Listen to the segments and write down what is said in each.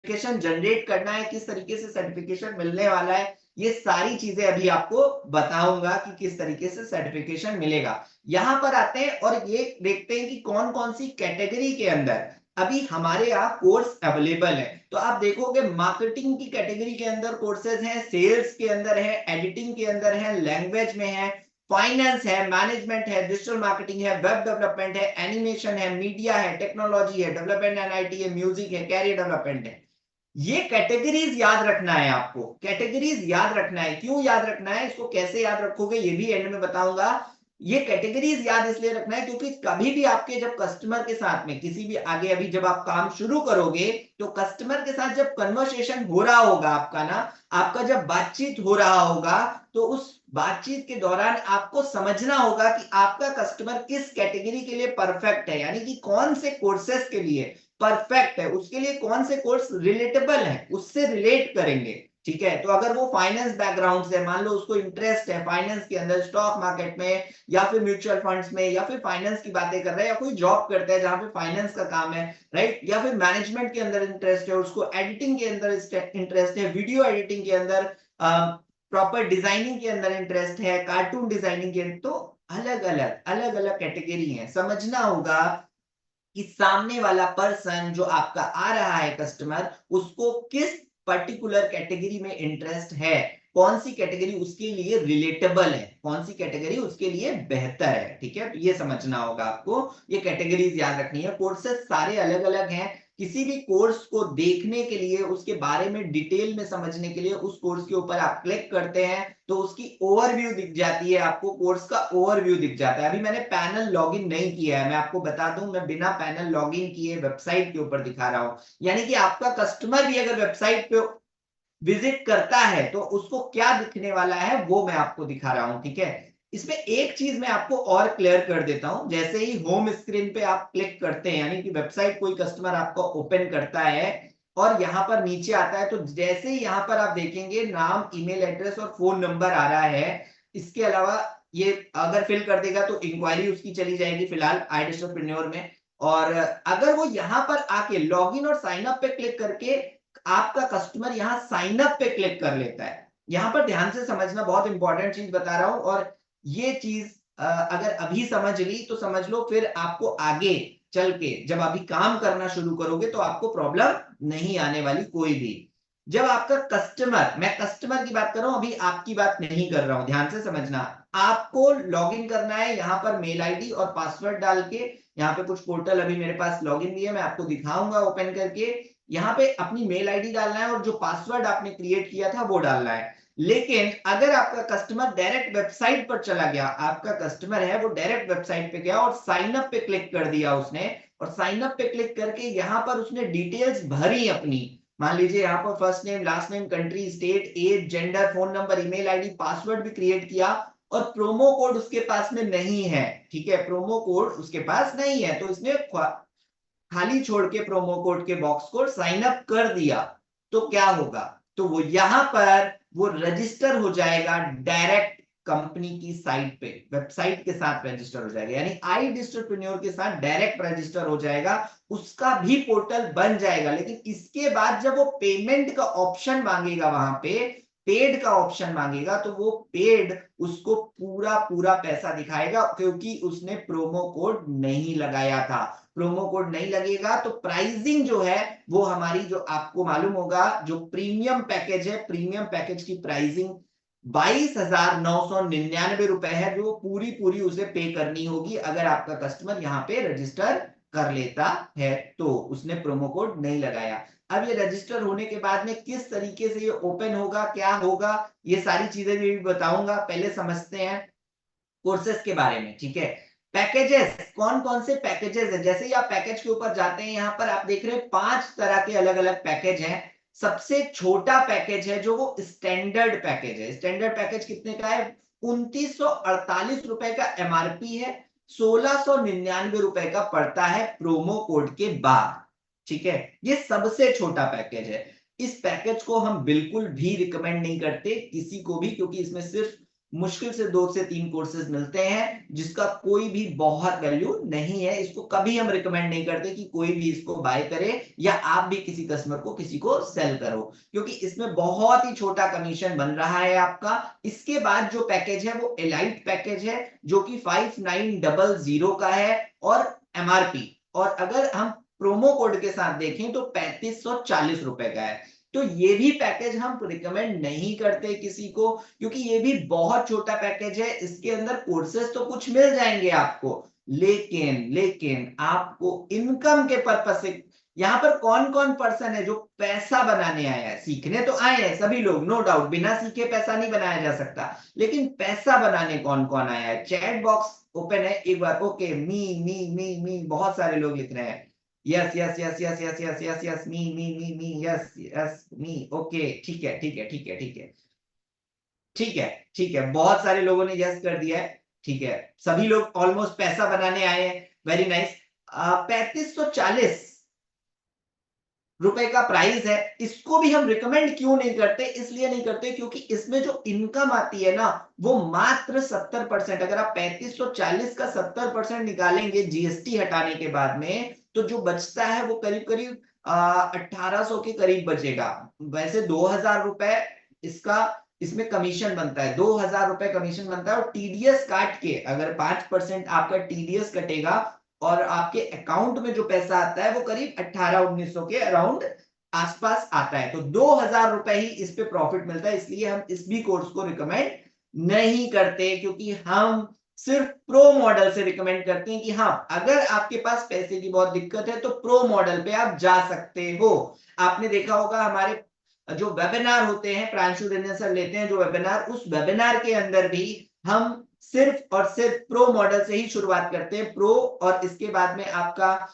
Certification generate करना है, किस तरीके से सर्टिफिकेशन मिलने वाला है, ये सारी चीजें अभी आपको बताऊंगा कि किस तरीके से सर्टिफिकेशन मिलेगा। यहां पर आते हैं और ये देखते हैं कि कौन कौन सी कैटेगरी के अंदर अभी हमारे यहाँ कोर्स अवेलेबल है। तो आप देखोगे मार्केटिंग की कैटेगरी के अंदर कोर्सेज हैं, सेल्स के अंदर है, एडिटिंग के अंदर है, लैंग्वेज में है, फाइनेंस है, मैनेजमेंट है, डिजिटल मार्केटिंग है, वेब डेवलपमेंट है, एनिमेशन है, मीडिया है, टेक्नोलॉजी है, डेवलपमेंट एनआईटी है, म्यूजिक है, कैरियर डेवलपमेंट है। ये कैटेगरीज याद रखना है आपको, कैटेगरीज याद रखना है। क्यों याद रखना है, इसको कैसे याद रखोगे ये भी एंड में बताऊंगा। ये कैटेगरीज याद इसलिए रखना है क्योंकि कभी भी आपके जब कस्टमर के साथ में किसी भी आगे अभी जब आप काम शुरू करोगे तो कस्टमर के साथ जब कन्वर्सेशन हो रहा होगा आपका ना, आपका जब बातचीत हो रहा होगा, तो उस बातचीत के दौरान आपको समझना होगा कि आपका कस्टमर किस कैटेगरी के लिए परफेक्ट है, यानी कि कौन से कोर्सेस के लिए परफेक्ट है, उसके लिए कौन से कोर्स रिलेटेबल है, उससे रिलेट करेंगे। ठीक है, तो अगर वो फाइनेंस बैकग्राउंड से, मान लो उसको इंटरेस्ट है फाइनेंस के अंदर, स्टॉक मार्केट में या फिर म्यूचुअल फंड्स में, या फिर फाइनेंस की बातें कर रहा है, या कोई जॉब करता है जहां पे फाइनेंस का काम है, राइट, या फिर मैनेजमेंट के अंदर इंटरेस्ट है, उसको एडिटिंग के अंदर इंटरेस्ट है, वीडियो एडिटिंग के अंदर, प्रॉपर डिजाइनिंग के अंदर इंटरेस्ट है, कार्टून डिजाइनिंग के, तो अलग अलग कैटेगरी है। समझना होगा कि सामने वाला पर्सन जो आपका आ रहा है कस्टमर, उसको किस पर्टिकुलर कैटेगरी में इंटरेस्ट है, कौन सी कैटेगरी उसके लिए रिलेटेबल है, कौन सी कैटेगरी उसके लिए बेहतर है। ठीक है, तो ये समझना होगा आपको, ये कैटेगरीज याद रखनी है। कोर्सेस सारे अलग अलग हैं, किसी भी कोर्स को देखने के लिए, उसके बारे में डिटेल में समझने के लिए उस कोर्स के ऊपर आप क्लिक करते हैं तो उसकी ओवरव्यू दिख जाती है आपको, कोर्स का ओवरव्यू दिख जाता है। अभी मैंने पैनल लॉगिन नहीं किया है, मैं आपको बता दूं, मैं बिना पैनल लॉगिन किए वेबसाइट के ऊपर दिखा रहा हूं, यानी कि आपका कस्टमर भी अगर वेबसाइट पे विजिट करता है तो उसको क्या दिखने वाला है वो मैं आपको दिखा रहा हूं। ठीक है, इसमें एक चीज मैं आपको और क्लियर कर देता हूं, जैसे ही होम स्क्रीन पे आप क्लिक करते हैं, यानी कि वेबसाइट कोई कस्टमर आपको ओपन करता है और यहां पर नीचे आता है, तो जैसे ही यहां पर आप देखेंगे नाम, ईमेल एड्रेस और फोन नंबर आ रहा है, इसके अलावा ये अगर फिल कर देगा तो इंक्वायरी उसकी चली जाएगी फिलहाल आईडिस्टरप्रेन्योर में। और अगर वो यहां पर आके लॉगिन और साइन अप पे क्लिक करके आपका कस्टमर यहां साइन अप पे क्लिक कर लेता है, यहां पर ध्यान से समझना, बहुत इंपॉर्टेंट चीज बता रहा हूं, और ये चीज अगर अभी समझ ली तो समझ लो, फिर आपको आगे चल के जब अभी काम करना शुरू करोगे तो आपको प्रॉब्लम नहीं आने वाली कोई भी। जब आपका कस्टमर, मैं कस्टमर की बात कर रहा हूं, अभी आपकी बात नहीं कर रहा हूं, ध्यान से समझना, आपको लॉगिन करना है, यहां पर मेल आईडी और पासवर्ड डाल के, यहाँ पे कुछ पोर्टल अभी मेरे पास लॉगिन भी है, मैं आपको दिखाऊंगा ओपन करके, यहाँ पे अपनी मेल आईडी डालना है और जो पासवर्ड आपने क्रिएट किया था वो डालना है। लेकिन अगर आपका कस्टमर डायरेक्ट वेबसाइट पर चला गया, आपका कस्टमर है वो डायरेक्ट वेबसाइट पे गया और साइन अप पे क्लिक कर दिया उसने, और साइन अप पे क्लिक करके यहाँ पर उसने डिटेल्स भरी अपनी, मान लीजिए यहाँ पर first name, last name, country, state, age, gender, phone number, email ID, password भी क्रिएट किया, और प्रोमो कोड उसके पास में नहीं है। ठीक है, प्रोमो कोड उसके पास नहीं है, तो इसने खाली छोड़ के प्रोमो कोड के बॉक्स को साइन अप कर दिया, तो क्या होगा, तो वो यहां पर वो रजिस्टर हो जाएगा डायरेक्ट कंपनी की साइट पे, वेबसाइट के साथ रजिस्टर हो जाएगा, यानी आई डिस्ट्रीब्यूटर के साथ डायरेक्ट रजिस्टर हो जाएगा, उसका भी पोर्टल बन जाएगा। लेकिन इसके बाद जब वो पेमेंट का ऑप्शन मांगेगा, वहां पे पेड का ऑप्शन मांगेगा, तो वो पेड उसको पूरा पूरा पैसा दिखाएगा, क्योंकि उसने प्रोमो कोड नहीं लगाया था। प्रोमो कोड नहीं लगेगा तो प्राइसिंग जो है वो हमारी, जो आपको मालूम होगा, जो प्रीमियम पैकेज है, प्रीमियम पैकेज की प्राइसिंग 22,999 रुपए है, जो पूरी पूरी उसे पे करनी होगी अगर आपका कस्टमर यहाँ पे रजिस्टर कर लेता है, तो उसने प्रोमो कोड नहीं लगाया। अब ये रजिस्टर होने के बाद में किस तरीके से ये ओपन होगा, क्या होगा, ये सारी चीजें भी बताऊंगा। पहले समझते हैं कोर्सेज के बारे में। ठीक है, पैकेजेस, कौन कौन से पैकेजेस है, जैसे ही आप पैकेज के ऊपर जाते हैं, यहां पर आप देख रहे हैं 5 तरह के अलग अलग पैकेज हैं। सबसे छोटा पैकेज है जो वो स्टैंडर्ड पैकेज है। स्टैंडर्ड पैकेज कितने का है, 2948 रुपए का एमआरपी है, 1699 रुपए का पड़ता है प्रोमो कोड के बाद। ठीक है, ये सबसे छोटा पैकेज है। इस पैकेज को हम बिल्कुल भी रिकमेंड नहीं करते किसी को भी, क्योंकि इसमें सिर्फ मुश्किल से 2 से 3 कोर्सेज मिलते हैं जिसका कोई भी बहुत वैल्यू नहीं है। इसको कभी हम रिकमेंड नहीं करते कि कोई भी इसको बाय करे या आप भी किसी कस्टमर को किसी को सेल करो, क्योंकि इसमें बहुत ही छोटा कमीशन बन रहा है आपका। इसके बाद जो पैकेज है वो एलाइट पैकेज है जो कि 5900 का है और एमआरपी, और अगर हम प्रोमो कोड के साथ देखें तो 3540 रुपए का है। तो ये भी पैकेज हम रिकमेंड नहीं करते किसी को, क्योंकि ये भी बहुत छोटा पैकेज है। इसके अंदर कोर्सेज तो कुछ मिल जाएंगे आपको, लेकिन आपको इनकम के पर्पस से, यहाँ पर कौन कौन पर्सन है जो पैसा बनाने आया है, सीखने तो आए हैं सभी लोग, नो डाउट, बिना सीखे पैसा नहीं बनाया जा सकता, लेकिन पैसा बनाने कौन कौन आया है। चैट बॉक्स ओपन है एक बार, ओके, मी, बहुत सारे लोग लिख रहे हैं, yes yes yes yes yes yes yes yes, me, yes yes me, okay, ठीक है ठीक है ठीक है ठीक है ठीक है ठीक है, बहुत सारे लोगों ने यस कर दिया है, ठीक है, सभी लोग ऑलमोस्ट पैसा बनाने आए हैं, वेरी नाइस। 3540 रुपए का प्राइस है। इसको भी हम रिकमेंड क्यों नहीं करते, इसलिए नहीं करते क्योंकि इसमें जो इनकम आती है ना वो मात्र 70%। अगर आप 3540 का 70% निकालेंगे जीएसटी हटाने के बाद में, तो जो बचता है वो करीब करीब 1800 के करीब बचेगा। वैसे 2000 रुपए इसका, इसमें कमीशन बनता है, 2000 रुपए कमीशन बनता है, और टीडीएस काट के अगर 5% आपका टीडीएस कटेगा और आपके अकाउंट में जो पैसा आता है वो करीब 1800-1900 के अराउंड आसपास आता है। तो 2000 रुपए ही इस पे प्रॉफिट मिलता है, इसलिए हम इस भी कोर्स को रिकमेंड नहीं करते, क्योंकि हम सिर्फ प्रो मॉडल से रिकमेंड करते हैं कि हाँ, अगर आपके पास पैसे की बहुत दिक्कत है तो प्रो मॉडल पे आप जा सकते हो। आपने देखा होगा हमारे जो वेबिनार होते हैं, प्रांशु रंजन सर लेते हैं जो वेबिनार, उस वेबिनार के अंदर भी हम सिर्फ और सिर्फ प्रो मॉडल से ही शुरुआत करते हैं, प्रो, और इसके बाद में आपका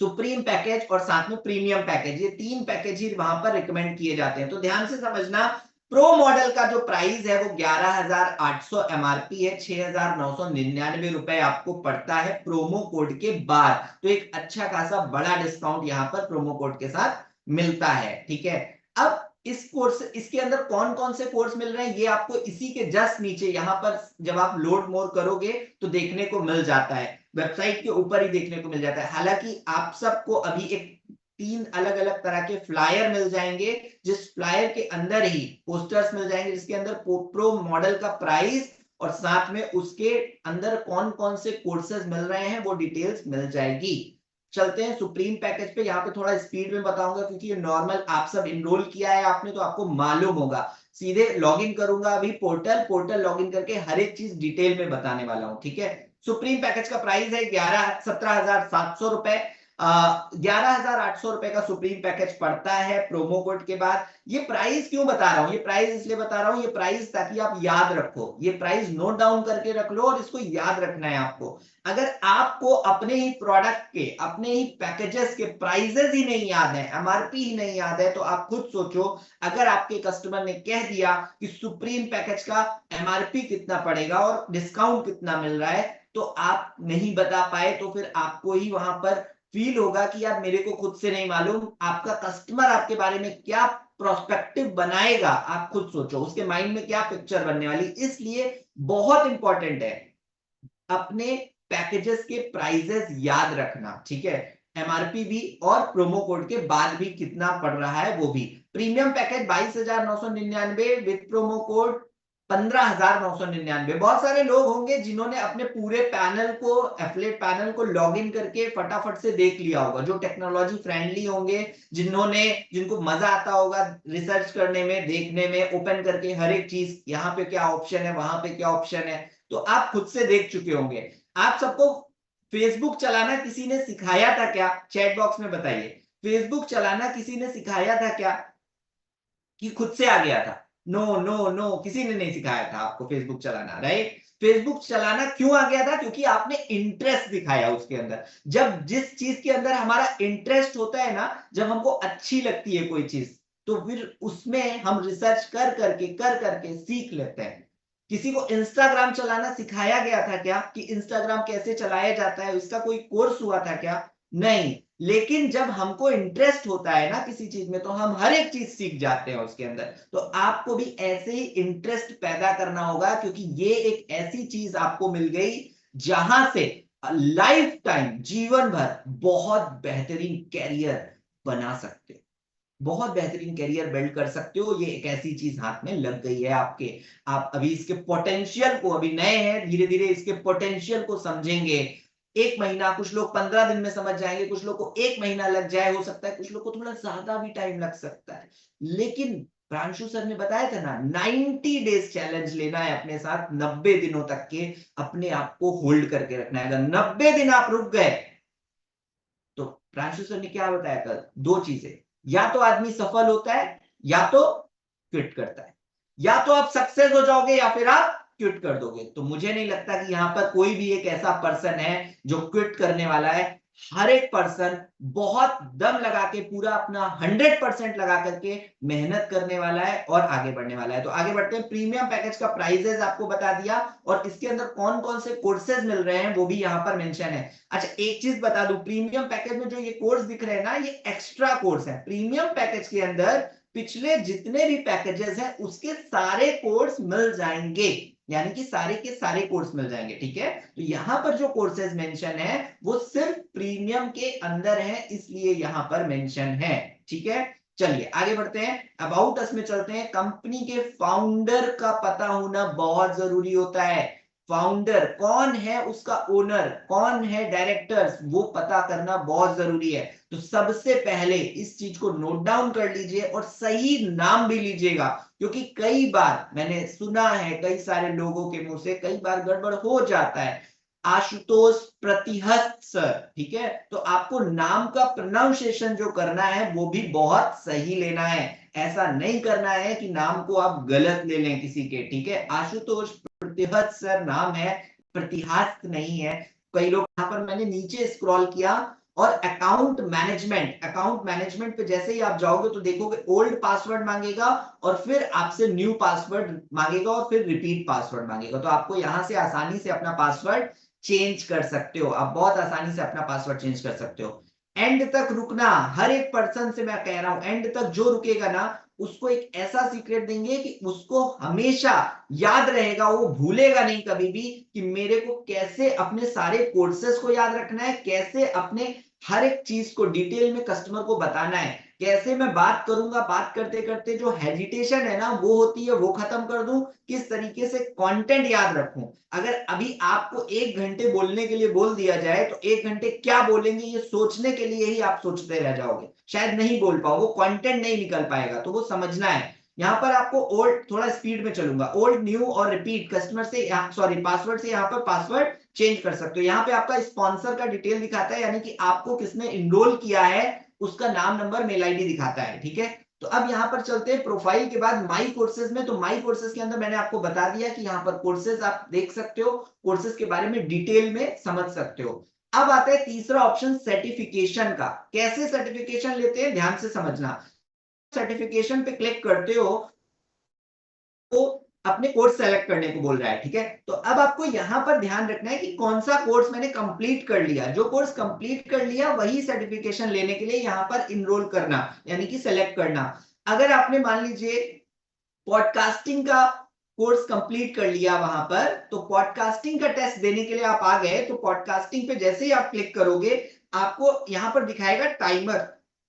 सुप्रीम पैकेज और साथ में प्रीमियम पैकेज, ये 3 पैकेज ही वहां पर रिकमेंड किए जाते हैं। तो ध्यान से समझना, प्रो मॉडल का जो प्राइस है वो 11,800 एमआरपी है, 6,999 रुपए आपको पड़ता है प्रोमो कोड के बाद। तो एक अच्छा खासा बड़ा डिस्काउंट यहाँ पर प्रोमो कोड के साथ मिलता है, ठीक है। अब इस कोर्स, इसके अंदर कौन कौन से कोर्स मिल रहे हैं ये आपको इसी के जस्ट नीचे यहाँ पर जब आप लोड मोर करोगे तो देखने को मिल जाता है, वेबसाइट के ऊपर ही देखने को मिल जाता है। हालांकि आप सबको अभी एक 3 अलग अलग तरह के फ्लायर मिल जाएंगे, जिस फ्लायर के अंदर ही पोस्टर्स मिल जाएंगे जिसके अंदर प्रो मॉडल का प्राइस और साथ में उसके अंदर कौन कौन से कोर्सेज मिल रहे हैं वो डिटेल्स मिल जाएगी। चलते हैं सुप्रीम पैकेज पे, यहाँ पे थोड़ा स्पीड में बताऊंगा क्योंकि ये नॉर्मल आप सब इनरोल किया है आपने तो आपको मालूम होगा। सीधे लॉगिन करूंगा अभी पोर्टल लॉगिन करके हर एक चीज डिटेल में बताने वाला हूं, ठीक है। सुप्रीम पैकेज का प्राइस है 17,700 रुपए, 11,800 रुपए का सुप्रीम पैकेज पड़ता है प्रोमो कोड के बाद। ये प्राइस क्यों बता रहा हूं, ये प्राइस इसलिए बता रहा हूं, ये प्राइस ताकि आप याद रखो, ये प्राइस नोट डाउन करके रख लो और इसको याद रखना है आपको। अगर आपको अपने ही प्रोडक्ट के, अपने ही पैकेजेस के प्राइजेस ही नहीं याद है, एमआरपी ही नहीं याद है, तो आप खुद सोचो, अगर आपके कस्टमर ने कह दिया कि सुप्रीम पैकेज का एमआरपी कितना पड़ेगा और डिस्काउंट कितना मिल रहा है, तो आप नहीं बता पाए, तो फिर आपको ही वहां पर फील होगा कि यार मेरे को खुद से नहीं मालूम। आपका कस्टमर आपके बारे में क्या प्रोस्पेक्टिव बनाएगा, आप खुद सोचो, उसके माइंड में क्या पिक्चर बनने वाली। इसलिए बहुत इंपॉर्टेंट है अपने पैकेजेस के प्राइजेस याद रखना, ठीक है, एमआरपी भी और प्रोमो कोड के बाद भी कितना पड़ रहा है वो भी। Premium package 22,999 with promo code 15,999। बहुत सारे लोग होंगे जिन्होंने अपने पूरे पैनल को, एफिलिएट पैनल को लॉगिन करके फटाफट से देख लिया होगा, जो टेक्नोलॉजी फ्रेंडली होंगे, जिनको मजा आता होगा रिसर्च करने में, देखने में, ओपन करके हर एक चीज, यहाँ पे क्या ऑप्शन है, वहां पे क्या ऑप्शन है, तो आप खुद से देख चुके होंगे। आप सबको फेसबुक चलाना किसी ने सिखाया था क्या, चैट बॉक्स में बताइए। फेसबुक चलाना किसी ने सिखाया था क्या कि खुद से आ गया था? नो नो नो, किसी ने नहीं सिखाया था आपको फेसबुक चलाना, राइट। फेसबुक चलाना क्यों आ गया था? क्योंकि आपने इंटरेस्ट दिखाया उसके अंदर। जब जिस चीज के अंदर हमारा इंटरेस्ट होता है ना, जब हमको अच्छी लगती है कोई चीज, तो फिर उसमें हम रिसर्च कर करके सीख लेते हैं। किसी को इंस्टाग्राम चलाना सिखाया गया था क्या कि इंस्टाग्राम कैसे चलाया जाता है, इसका कोई कोर्स हुआ था क्या? नहीं। लेकिन जब हमको इंटरेस्ट होता है ना किसी चीज में, तो हम हर एक चीज सीख जाते हैं उसके अंदर। तो आपको भी ऐसे ही इंटरेस्ट पैदा करना होगा, क्योंकि ये एक ऐसी चीज आपको मिल गई जहां से लाइफ टाइम, जीवन भर बहुत बेहतरीन कैरियर बना सकते हो, बहुत बेहतरीन कैरियर बिल्ड कर सकते हो। ये एक ऐसी चीज हाथ में लग गई है आपके। आप अभी इसके पोटेंशियल को, अभी नए हैं, धीरे धीरे इसके पोटेंशियल को समझेंगे। 1 महीना, कुछ लोग 15 दिन में समझ जाएंगे, कुछ लोग को 1 महीना लग जाए, हो सकता है कुछ लोग को थोड़ा ज्यादा भी टाइम लग सकता है। लेकिन प्रांशु सर ने बताया था ना, 90 डेज चैलेंज लेना है अपने साथ, 90 दिनों तक के अपने आप को होल्ड करके रखना है। अगर 90 दिन आप रुक गए, तो प्रांशु सर ने क्या बताया था? 2 चीजें, या तो आदमी सफल होता है या तो क्विट करता है। या तो आप सक्सेस हो जाओगे या फिर आप क्विट कर दोगे। तो मुझे नहीं लगता कि यहां पर कोई भी एक ऐसा पर्सन है जो क्विट करने वाला है। हर एक पर्सन बहुत दम लगा के, पूरा अपना 100% लगा करके मेहनत करने वाला है और आगे बढ़ने वाला है। तो आगे बढ़ते हैं। प्रीमियम पैकेज का प्राइजेस आपको बता दिया, और इसके अंदर कौन कौन से कोर्सेज मिल रहे हैं वो भी यहाँ पर मेंशन है। अच्छा, एक चीज बता दूं, प्रीमियम पैकेज में जो ये कोर्स दिख रहे हैं ना, ये एक्स्ट्रा कोर्स है। प्रीमियम पैकेज के अंदर पिछले जितने भी पैकेजेस हैं उसके सारे कोर्स मिल जाएंगे, यानी कि सारे के सारे कोर्स मिल जाएंगे। ठीक है, तो यहां पर जो कोर्सेज मेंशन है वो सिर्फ प्रीमियम के अंदर है, इसलिए यहां पर मेंशन है। ठीक है, चलिए आगे बढ़ते हैं, अबाउट अस में चलते हैं। कंपनी के फाउंडर का पता होना बहुत जरूरी होता है। फाउंडर कौन है, उसका ओनर कौन है, डायरेक्टर्स, वो पता करना बहुत जरूरी है। तो सबसे पहले इस चीज को नोट डाउन कर लीजिए और सही नाम भी लीजिएगा, क्योंकि कई बार मैंने सुना है कई सारे लोगों के मुंह से, कई बार गड़बड़ हो जाता है। आशुतोष प्रतिहस्त सर, ठीक है, तो आपको नाम का प्रोनाउंसिएशन जो करना है वो भी बहुत सही लेना है। ऐसा नहीं करना है कि नाम को आप गलत ले लें किसी के। ठीक है, आशुतोष प्रतिहत सर नाम है, प्रतिहास्त नहीं है। कई लोग, यहां पर मैंने नीचे स्क्रॉल किया और अकाउंट मैनेजमेंट पे जैसे ही आप जाओगे तो देखोगे ओल्ड पासवर्ड मांगेगा और फिर आपसे न्यू पासवर्ड मांगेगा और फिर रिपीट पासवर्ड मांगेगा। तो आपको यहां से आसानी से अपना पासवर्ड चेंज कर सकते हो, आप बहुत आसानी से अपना पासवर्ड चेंज कर सकते हो। एंड तक रुकना, हर एक पर्सन से मैं कह रहा हूं, एंड तक जो रुकेगा ना उसको एक ऐसा सीक्रेट देंगे कि उसको हमेशा याद रहेगा, वो भूलेगा नहीं कभी भी कि मेरे को कैसे अपने सारे कोर्सेस को याद रखना है, कैसे अपने हर एक चीज को डिटेल में कस्टमर को बताना है, कैसे मैं बात करूंगा, बात करते करते जो हेजिटेशन है ना वो होती है वो खत्म कर दूं, किस तरीके से कंटेंट याद रखूं। अगर अभी आपको 1 घंटे बोलने के लिए बोल दिया जाए तो 1 घंटे क्या बोलेंगे ये सोचने के लिए ही आप सोचते रह जाओगे, शायद नहीं बोल पाओ, वो कंटेंट नहीं निकल पाएगा। तो वो समझना है। यहाँ पर आपको ओल्ड, थोड़ा स्पीड में चलूंगा, ओल्ड न्यू और रिपीट कस्टमर से, सॉरी पासवर्ड से यहाँ पर पासवर्ड चेंज कर सकते हो। यहाँ पे आपका स्पॉन्सर का डिटेल दिखाता है, यानी कि आपको किसने इनरोल किया है उसका नाम, नंबर, मेल आईडी दिखाता है। ठीक है, तो अब यहाँ पर चलते हैं प्रोफाइल के बाद माई कोर्सेज में। तो माई कोर्सेज के अंदर मैंने आपको बता दिया कि यहाँ पर कोर्सेज आप देख सकते हो, कोर्सेज के बारे में डिटेल में समझ सकते हो। अब आता है तीसरा ऑप्शन सर्टिफिकेशन का। कैसे सर्टिफिकेशन लेते हैं ध्यान से समझना। सर्टिफिकेशन पे क्लिक करते हो तो अपने कोर्स सेलेक्ट करने को बोल रहा है। ठीक है, तो अब आपको यहां पर ध्यान रखना है कि कौन सा कोर्स मैंने कंप्लीट कर लिया। जो कोर्स कंप्लीट कर लिया वही सर्टिफिकेशन लेने के लिए यहां पर इनरोल करना, यानी कि सेलेक्ट करना। अगर आपने मान लीजिए पॉडकास्टिंग का कोर्स कंप्लीट कर लिया वहां पर, तो पॉडकास्टिंग का टेस्ट देने के लिए आप आ गए, तो पॉडकास्टिंग पे जैसे ही आप क्लिक करोगे आपको यहां पर दिखाएगा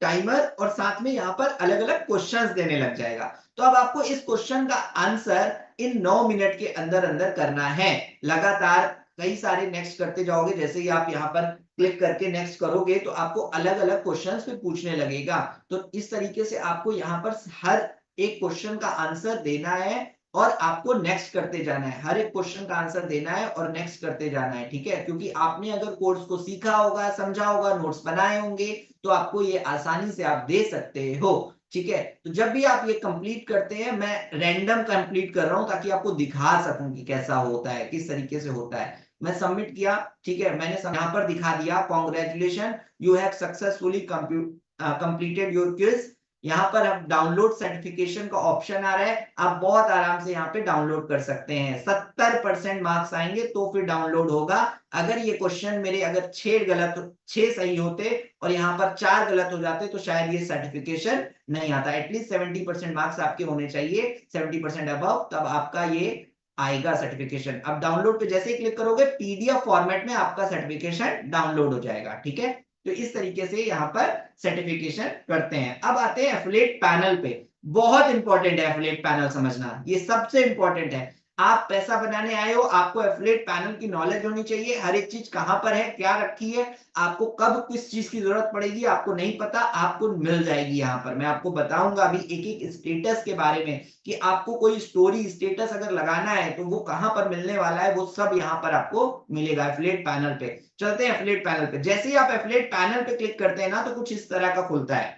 टाइमर, और साथ में यहां पर अलग अलग क्वेश्चंस देने लग जाएगा। तो अब आपको इस क्वेश्चन का आंसर इन 9 मिनट के अंदर अंदर करना है। लगातार कई सारे नेक्स्ट करते जाओगे, जैसे ही आप यहाँ पर क्लिक करके नेक्स्ट करोगे तो आपको अलग अलग क्वेश्चंस पे पूछने लगेगा। तो इस तरीके से आपको यहाँ पर हर एक क्वेश्चन का आंसर देना है और आपको नेक्स्ट करते जाना है। हर एक क्वेश्चन का आंसर देना है और नेक्स्ट करते जाना है। ठीक है, क्योंकि आपने अगर कोर्स को सीखा होगा, समझा होगा, नोट्स बनाए होंगे, तो आपको ये आसानी से आप दे सकते हो। ठीक है, तो जब भी आप ये कंप्लीट करते हैं, मैं रैंडम कंप्लीट कर रहा हूं ताकि आपको दिखा सकूं कि कैसा होता है, किस तरीके से होता है। मैं सबमिट किया, ठीक है, मैंने यहाँ पर दिखा दिया, congratulation, you have successfully completed your quiz. यहाँ पर अब डाउनलोड सर्टिफिकेशन का ऑप्शन आ रहा है, आप बहुत आराम से यहाँ पे डाउनलोड कर सकते हैं। 70% मार्क्स आएंगे तो फिर डाउनलोड होगा। अगर ये क्वेश्चन मेरे अगर 6 सही होते और यहाँ पर 4 गलत हो जाते तो शायद ये सर्टिफिकेशन नहीं आता। एटलीस्ट 70% मार्क्स आपके होने चाहिए, 70% अबव, तब आपका ये आएगा सर्टिफिकेशन। अब डाउनलोड पे जैसे ही क्लिक करोगे पीडीएफ फॉर्मेट में आपका सर्टिफिकेशन डाउनलोड हो जाएगा। ठीक है, तो इस तरीके से यहाँ पर सर्टिफिकेशन करते हैं। अब आते हैं एफिलिएट पैनल पे। बहुत इंपॉर्टेंट है एफिलिएट पैनल समझना, ये सबसे इंपॉर्टेंट है। आप पैसा बनाने आए हो, आपको एफिलिएट पैनल की नॉलेज होनी चाहिए। हर एक चीज कहां पर है, क्या रखी है, आपको कब किस चीज की जरूरत पड़ेगी आपको नहीं पता, आपको मिल जाएगी। यहाँ पर मैं आपको बताऊंगा अभी एक एक स्टेटस के बारे में कि आपको कोई स्टोरी स्टेटस अगर लगाना है तो वो कहां पर मिलने वाला है, वो सब यहाँ पर आपको मिलेगा एफिलिएट पैनल पे। चलते हैं एफिलिएट पैनल पे। जैसे ही आप एफिलिएट पैनल पे क्लिक करते हैं ना तो कुछ इस तरह का खुलता है,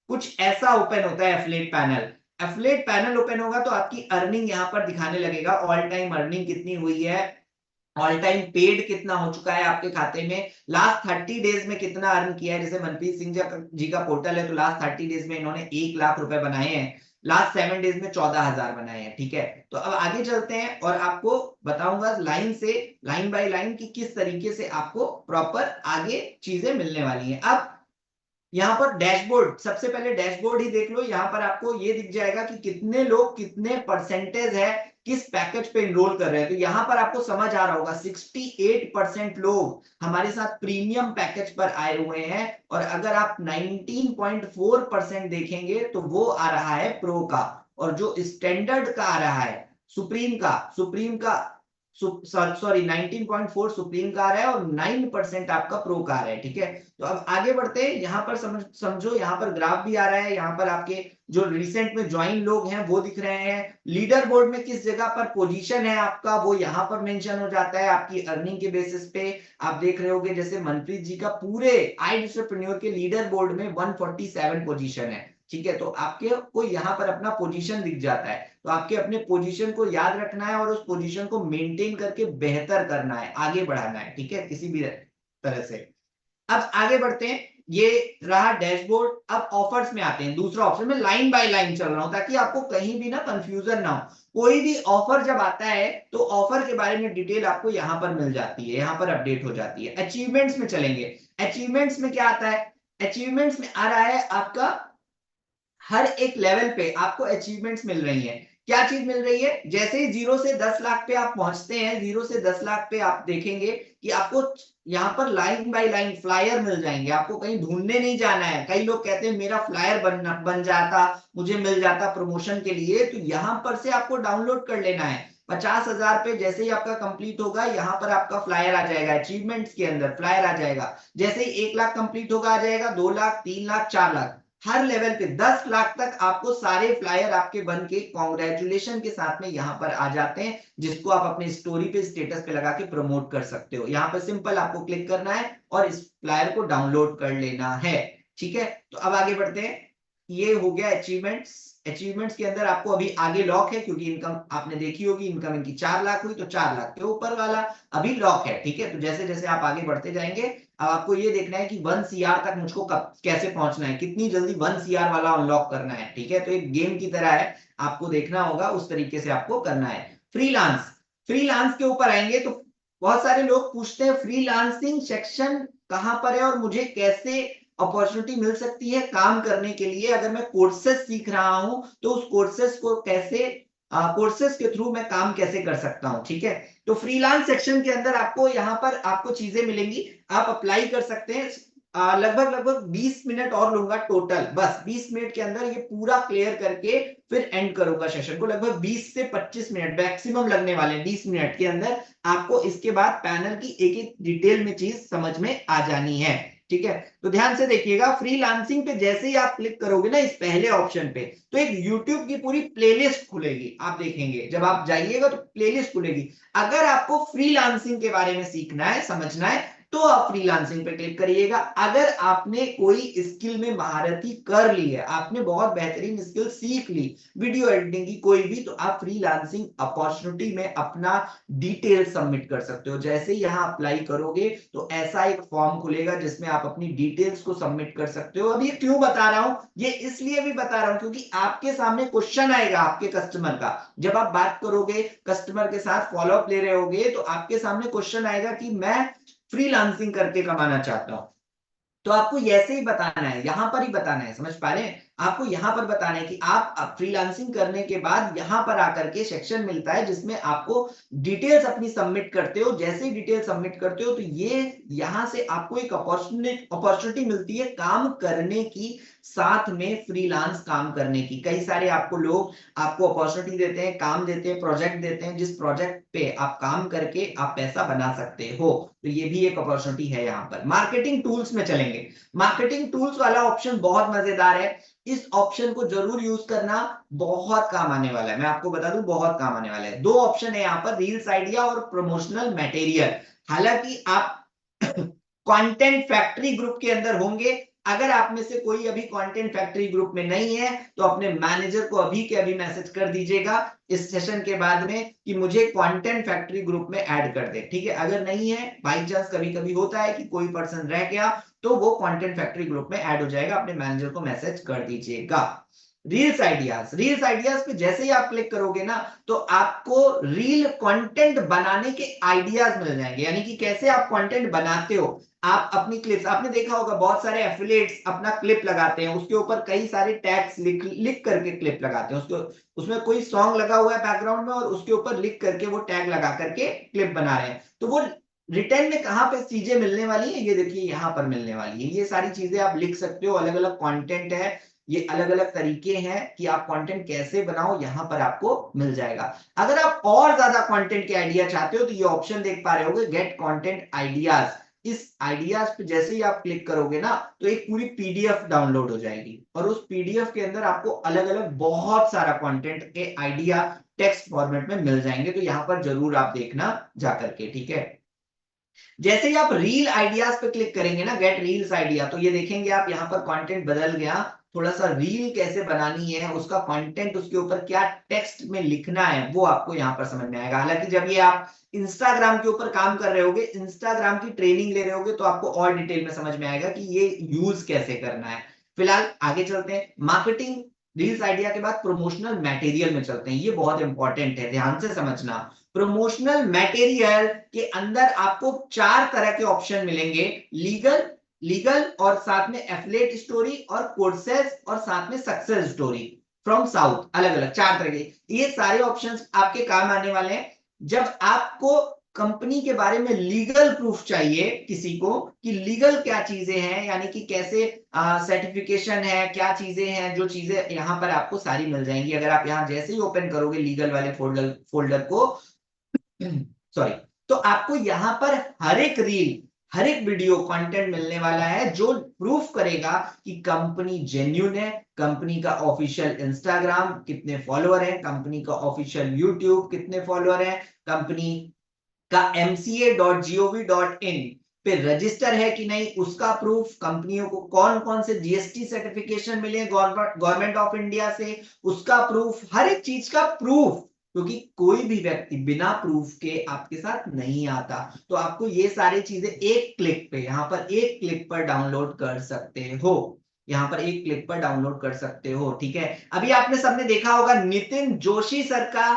कुछ ऐसा ओपन होता है affiliate panel. Affiliate panel open होगा तो आपकी अर्निंग यहाँ पर दिखाने लगेगा, ऑल टाइम अर्निंग कितनी हुई है, ऑल टाइम पेड कितना हो चुका है आपके खाते में, लास्ट 30 डेज में कितना अर्न किया है। जैसे मनप्रीत सिंह जी का पोर्टल है तो लास्ट 30 डेज में इन्होंने 1 लाख रुपए बनाए हैं, लास्ट 7 डेज में 14,000 बनाए हैं। ठीक है, तो अब आगे चलते हैं और आपको बताऊंगा लाइन से, लाइन बाय लाइन की किस तरीके से आपको प्रॉपर आगे चीजें मिलने वाली हैं। अब यहाँ पर डैशबोर्ड, सबसे पहले डैशबोर्ड ही देख लो। यहाँ पर आपको ये दिख जाएगा कि कितने लोग कितने परसेंटेज है किस पैकेज पे इनरोल कर रहे हैं। तो यहाँ पर आपको समझ आ रहा होगा 68% लोग हमारे साथ प्रीमियम पैकेज पर आए हुए हैं, और अगर आप 19.4% देखेंगे तो वो आ रहा है प्रो का, और जो स्टैंडर्ड का आ रहा है सुप्रीम का 19.4 सुप्रीम का आ रहा है और 9% आपका प्रो का आ रहा है। ठीक है, तो अब आगे बढ़ते हैं। यहाँ पर समझो यहाँ पर ग्राफ भी आ रहा है, यहाँ पर आपके जो रिसेंट में ज्वाइन लोग हैं वो दिख रहे हैं, लीडर बोर्ड में किस जगह पर पोजीशन है आपका वो यहाँ पर मेंशन हो जाता है। आपकी अर्निंग के बेसिस पे आप देख रहे होगे, जैसे मनप्रीत जी का पूरे आई एंटरप्रेन्योर के लीडर बोर्ड में 147 पोजीशन है। ठीक है, तो आपके को यहाँ पर अपना पोजीशन दिख जाता है, तो आपके अपने पोजीशन को याद रखना है और उस पोजीशन को मेंटेन करके बेहतर करना है, आगे बढ़ाना है। ठीक है, किसी भी तरह से। अब आगे बढ़ते हैं, ये रहा डैशबोर्ड। अब ऑफर्स में आते हैं, दूसरा ऑप्शन में लाइन बाय लाइन चल रहा हूं ताकि आपको कहीं भी ना कंफ्यूजन ना हो। कोई भी ऑफर जब आता है तो ऑफर के बारे में डिटेल आपको यहां पर मिल जाती है, यहां पर अपडेट हो जाती है। अचीवमेंट्स में चलेंगे, अचीवमेंट्स में क्या आता है, अचीवमेंट्स में आ रहा है आपका हर एक लेवल पे आपको अचीवमेंट्स मिल रही हैं। क्या चीज मिल रही है, जैसे ही 0 से 10 लाख पे आप पहुंचते हैं, 0 से 10 लाख पे आप देखेंगे कि आपको यहाँ पर लाइन बाय लाइन फ्लायर मिल जाएंगे, आपको कहीं ढूंढने नहीं जाना है। कई लोग कहते हैं मेरा फ्लायर बन जाता, मुझे मिल जाता प्रमोशन के लिए, तो यहाँ पर से आपको डाउनलोड कर लेना है। 50,000 पे जैसे ही आपका कंप्लीट होगा यहाँ पर आपका फ्लायर आ जाएगा, अचीवमेंट्स के अंदर फ्लायर आ जाएगा। जैसे ही 1 लाख कंप्लीट होगा आ जाएगा, 2 लाख, 3 लाख, 4 लाख, हर लेवल पे 10 लाख तक आपको सारे फ्लायर आपके बन के कांग्रेचुलेशन के साथ में यहाँ पर आ जाते हैं, जिसको आप अपने स्टोरी पे स्टेटस पे लगा के प्रमोट कर सकते हो। यहाँ पर सिंपल आपको क्लिक करना है और इस फ्लायर को डाउनलोड कर लेना है। ठीक है, तो अब आगे बढ़ते हैं। ये हो गया अचीवमेंट्स। अचीवमेंट्स के अंदर आपको अभी आगे लॉक है, क्योंकि इनकम आपने देखी होगी, इनकम इनकी 4 लाख हुई तो 4 लाख के ऊपर वाला अभी लॉक है। ठीक है, तो जैसे जैसे आप आगे बढ़ते जाएंगे, अब आपको ये देखना है कि 1 CR तक मुझको कब कैसे पहुंचना है, कितनी जल्दी 1 CR वाला अनलॉक करना है। ठीक है, तो एक गेम की तरह है, आपको देखना होगा, उस तरीके से आपको करना है। फ्रीलांस, फ्रीलांस के ऊपर आएंगे तो बहुत सारे लोग पूछते हैं फ्रीलांसिंग सेक्शन कहां पर है और मुझे कैसे अपॉर्चुनिटी मिल सकती है काम करने के लिए। अगर मैं कोर्सेस सीख रहा हूं तो उस कोर्सेस को कैसे, कोर्सेस के थ्रू मैं काम कैसे कर सकता हूं। ठीक है, तो फ्रीलांस सेक्शन के अंदर आपको यहाँ पर आपको चीजें मिलेंगी, आप अप्लाई कर सकते हैं। लगभग 20 मिनट और लूंगा टोटल, बस 20 मिनट के अंदर ये पूरा क्लियर करके फिर एंड करूंगा सेशन को। लगभग 20 से 25 मिनट मैक्सिमम लगने वाले हैं, 20 मिनट के अंदर आपको इसके बाद पैनल की एक एक डिटेल में चीज समझ में आ जानी है। ठीक है, तो ध्यान से देखिएगा, फ्रीलांसिंग पे जैसे ही आप क्लिक करोगे ना इस पहले ऑप्शन पे, तो एक YouTube की पूरी प्लेलिस्ट खुलेगी। आप देखेंगे जब आप जाइएगा तो प्लेलिस्ट खुलेगी। अगर आपको फ्रीलांसिंग के बारे में सीखना है, समझना है, तो तो आप फ्रीलांसिंग पे क्लिक करिएगा। अगर आपने कोई स्किल में महारती कर ली है, आपने बहुत बेहतरीन स्किल सीख ली, वीडियो एडिटिंग की कोई भी, तो आप फ्रीलांसिंग अपॉर्चुनिटी में अपना डिटेल सबमिट कर सकते हो। जैसे ही यहाँ अप्लाई करोगे तो ऐसा एक फॉर्म खुलेगा जिसमें आप अपनी डिटेल्स को सबमिट कर सकते हो। अब ये क्यों बता रहा हूं, ये इसलिए भी बता रहा हूं क्योंकि आपके सामने क्वेश्चन आएगा आपके कस्टमर का। जब आप बात करोगे कस्टमर के साथ, फॉलोअप ले रहे होगे, तो आपके सामने क्वेश्चन आएगा कि मैं फ्रीलांसिंग करके कमाना चाहता हूं। तो आपको ऐसे ही बताना है, यहां पर ही बताना है, समझ पा रहे हैं? आपको यहां पर बताना है कि आप फ्रीलांसिंग करने के बाद यहां पर आकर के सेक्शन मिलता है जिसमें आपको डिटेल्स अपनी सबमिट करते हो। जैसे ही डिटेल सबमिट करते हो तो ये यहां से आपको एक अपॉर्चुनिटी मिलती है काम करने की, साथ में फ्रीलांस काम करने की। कई सारे आपको लोग आपको अपॉर्चुनिटी देते हैं, काम देते हैं, प्रोजेक्ट देते हैं, जिस प्रोजेक्ट पे आप काम करके आप पैसा बना सकते हो। तो ये भी एक अपॉर्चुनिटी है। यहाँ पर मार्केटिंग टूल्स में चलेंगे। मार्केटिंग टूल्स वाला ऑप्शन बहुत मजेदार है, इस ऑप्शन को जरूर यूज करना, बहुत काम आने वाला है। मैं आपको बता दूं बहुत काम आने वाला है। दो ऑप्शन है यहाँ पर, रील्स आइडिया और प्रमोशनल मटेरियल। हालांकि आप कंटेंट फैक्ट्री ग्रुप के अंदर होंगे। अगर आप में से कोई अभी कंटेंट फैक्ट्री ग्रुप में नहीं है तो अपने मैनेजर को अभी के अभी मैसेज कर दीजिएगा इस सेशन के बाद में कि मुझे कंटेंट फैक्ट्री ग्रुप में ऐड कर दे। ठीक है, अगर नहीं है, बाई चांस कभी कभी होता है कि कोई पर्सन रह गया, तो वो कंटेंट फैक्ट्री ग्रुप में ऐड हो जाएगा। अपने मैनेजर को मैसेज कर दीजिएगा। रील्स आइडियाज, रील्स आइडियाज पे जैसे ही आप क्लिक करोगे ना तो आपको रील कंटेंट बनाने के आइडियाज मिल जाएंगे, यानी कि कैसे आप कंटेंट बनाते हो। आप अपनी क्लिप्स, आपने देखा होगा बहुत सारे एफिलिएट्स अपना क्लिप लगाते हैं, उसके ऊपर कई सारे टैग्स लिख करके क्लिप लगाते हैं। उसको उसमें कोई सॉन्ग लगा हुआ है बैकग्राउंड में और उसके ऊपर लिख करके वो टैग लगा करके क्लिप बना रहे हैं। तो वो रिटर्न में कहां पे चीजें मिलने वाली है, ये देखिए यहां पर मिलने वाली है। ये सारी चीजें आप लिख सकते हो, अलग अलग कंटेंट है, ये अलग अलग तरीके हैं कि आप कंटेंट कैसे बनाओ, यहां पर आपको मिल जाएगा। अगर आप और ज्यादा कंटेंट के आइडिया चाहते हो तो ये ऑप्शन देख पा रहे होगे, गेट कंटेंट आइडियाज। इस आइडियाज पे जैसे ही आप क्लिक करोगे ना तो एक पूरी पीडीएफ डाउनलोड हो जाएगी और उस पीडीएफ के अंदर आपको अलग अलग बहुत सारा कंटेंट के आइडिया टेक्स्ट फॉर्मेट में मिल जाएंगे। तो यहां पर जरूर आप देखना जाकर के, ठीक है। जैसे ही आप रील आइडियाज पे क्लिक करेंगे ना, गेट रील्स आइडिया, तो ये देखेंगे आप यहाँ पर कंटेंट बदल गया। थोड़ा सा रील कैसे बनानी है, उसका कंटेंट, उसके ऊपर क्या टेक्स्ट में लिखना है, वो आपको यहाँ पर समझ में आएगा। हालांकि जब ये आप इंस्टाग्राम के ऊपर काम कर रहे होगे, इंस्टाग्राम की ट्रेनिंग ले रहे होगे, तो आपको और डिटेल में समझ में आएगा कि ये यूज कैसे करना है। फिलहाल आगे चलते हैं। मार्केटिंग रील्स आइडिया के बाद प्रमोशनल मटेरियल में चलते हैं। ये बहुत इंपॉर्टेंट है, ध्यान से समझना। प्रमोशनल मटेरियल के अंदर आपको 4 तरह के ऑप्शन मिलेंगे, लीगल और साथ में एफिलिएट स्टोरी और कोर्सेस और साथ में सक्सेस स्टोरी फ्रॉम साउथ। अलग अलग 4 तरह के ये सारे ऑप्शंस आपके काम आने वाले हैं जब आपको कंपनी के बारे में लीगल प्रूफ चाहिए किसी को कि लीगल क्या चीजें हैं, यानी कि कैसे सर्टिफिकेशन है, क्या चीजें हैं, जो चीजें यहां पर आपको सारी मिल जाएंगी। अगर आप यहां जैसे ही ओपन करोगे लीगल वाले फोल्डर को, सॉरी, तो आपको यहां पर हर एक रील, हर एक वीडियो कंटेंट मिलने वाला है जो प्रूफ करेगा कि कंपनी जेन्युइन है। कंपनी का ऑफिशियल इंस्टाग्राम कितने फॉलोअर हैं, कंपनी का ऑफिशियल यूट्यूब कितने फॉलोअर हैं, कंपनी का mca.gov.in पे रजिस्टर है कि नहीं, उसका प्रूफ, कंपनियों को कौन कौन से जीएसटी सर्टिफिकेशन मिले गवर्नमेंट ऑफ इंडिया से, उसका प्रूफ, हर एक चीज का प्रूफ, क्योंकि कोई भी व्यक्ति बिना प्रूफ के आपके साथ नहीं आता। तो आपको ये सारी चीजें एक क्लिक पे, यहां पर एक क्लिक पर डाउनलोड कर सकते हो, यहां पर एक क्लिक पर डाउनलोड कर सकते हो, ठीक है। अभी आपने सबने देखा होगा नितिन जोशी सर का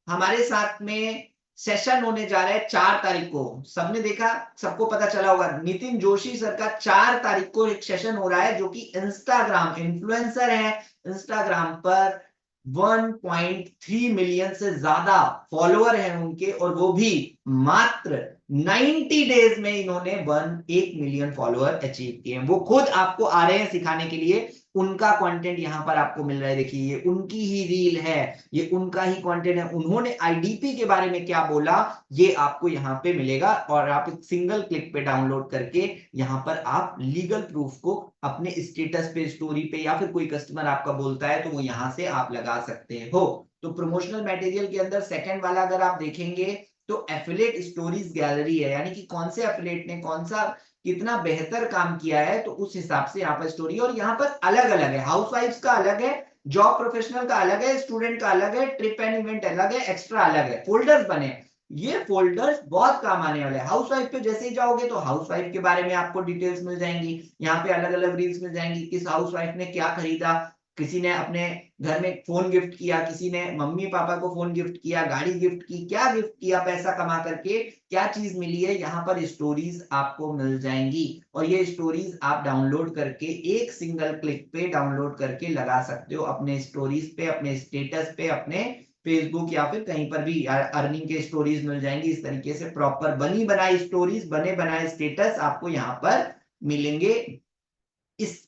हमारे साथ में सेशन होने जा रहा है 4 तारीख को। सबने देखा, सबको पता चला होगा, नितिन जोशी सर का 4 तारीख को एक सेशन हो रहा है, जो कि इंस्टाग्राम इन्फ्लुएंसर है। इंस्टाग्राम पर 1.3 मिलियन से ज्यादा फॉलोअर हैं उनके, और वो भी मात्र 90 डेज में इन्होंने 1 मिलियन फॉलोअर अचीव किए। वो खुद आपको आ रहे हैं सिखाने के लिए, उनका कंटेंट यहां पर आपको मिल रहा है। देखिए ये उनकी ही रील है, ये उनका ही कंटेंट है। उन्होंने आईडीपी के बारे में क्या बोला ये आपको यहां पे मिलेगा, और आप एक सिंगल क्लिक पे डाउनलोड करके यहां पर आप लीगल प्रूफ को अपने स्टेटस पे, स्टोरी पे, या फिर कोई कस्टमर आपका बोलता है तो वो यहां से आप लगा सकते हो। तो प्रमोशनल मटेरियल के अंदर सेकंड वाला अगर आप देखेंगे तो एफिलिएट स्टोरीज गैलरी है, यानी कि कौन से एफिलिएट ने कौन सा कितना बेहतर काम किया है, तो उस हिसाब से यहाँ पर स्टोरी। और यहाँ पर अलग अलग है, हाउसवाइफ्स का अलग है, जॉब प्रोफेशनल का अलग है, स्टूडेंट का अलग है, ट्रिप एंड इवेंट अलग है, एक्स्ट्रा अलग है, फोल्डर्स बने। ये फोल्डर्स बहुत काम आने वाले हैं। हाउसवाइफ पे जैसे ही जाओगे तो हाउसवाइफ के बारे में आपको डिटेल्स मिल जाएंगी, यहाँ पे अलग अलग रील्स मिल जाएंगी, किस हाउसवाइफ ने क्या खरीदा, किसी ने अपने घर में फोन गिफ्ट किया, किसी ने मम्मी पापा को फोन गिफ्ट किया, गाड़ी गिफ्ट की, क्या गिफ्ट किया पैसा कमा करके, क्या चीज मिली है, यहाँ पर स्टोरीज आपको मिल जाएंगी। और ये स्टोरीज आप डाउनलोड करके एक सिंगल क्लिक पे डाउनलोड करके लगा सकते हो अपने स्टोरीज पे, अपने स्टेटस पे, अपने फेसबुक या फिर कहीं पर भी अर्निंग के स्टोरीज मिल जाएंगी। इस तरीके से प्रॉपर बनी बनाई स्टोरीज, बने बनाए स्टेटस आपको यहाँ पर मिलेंगे इस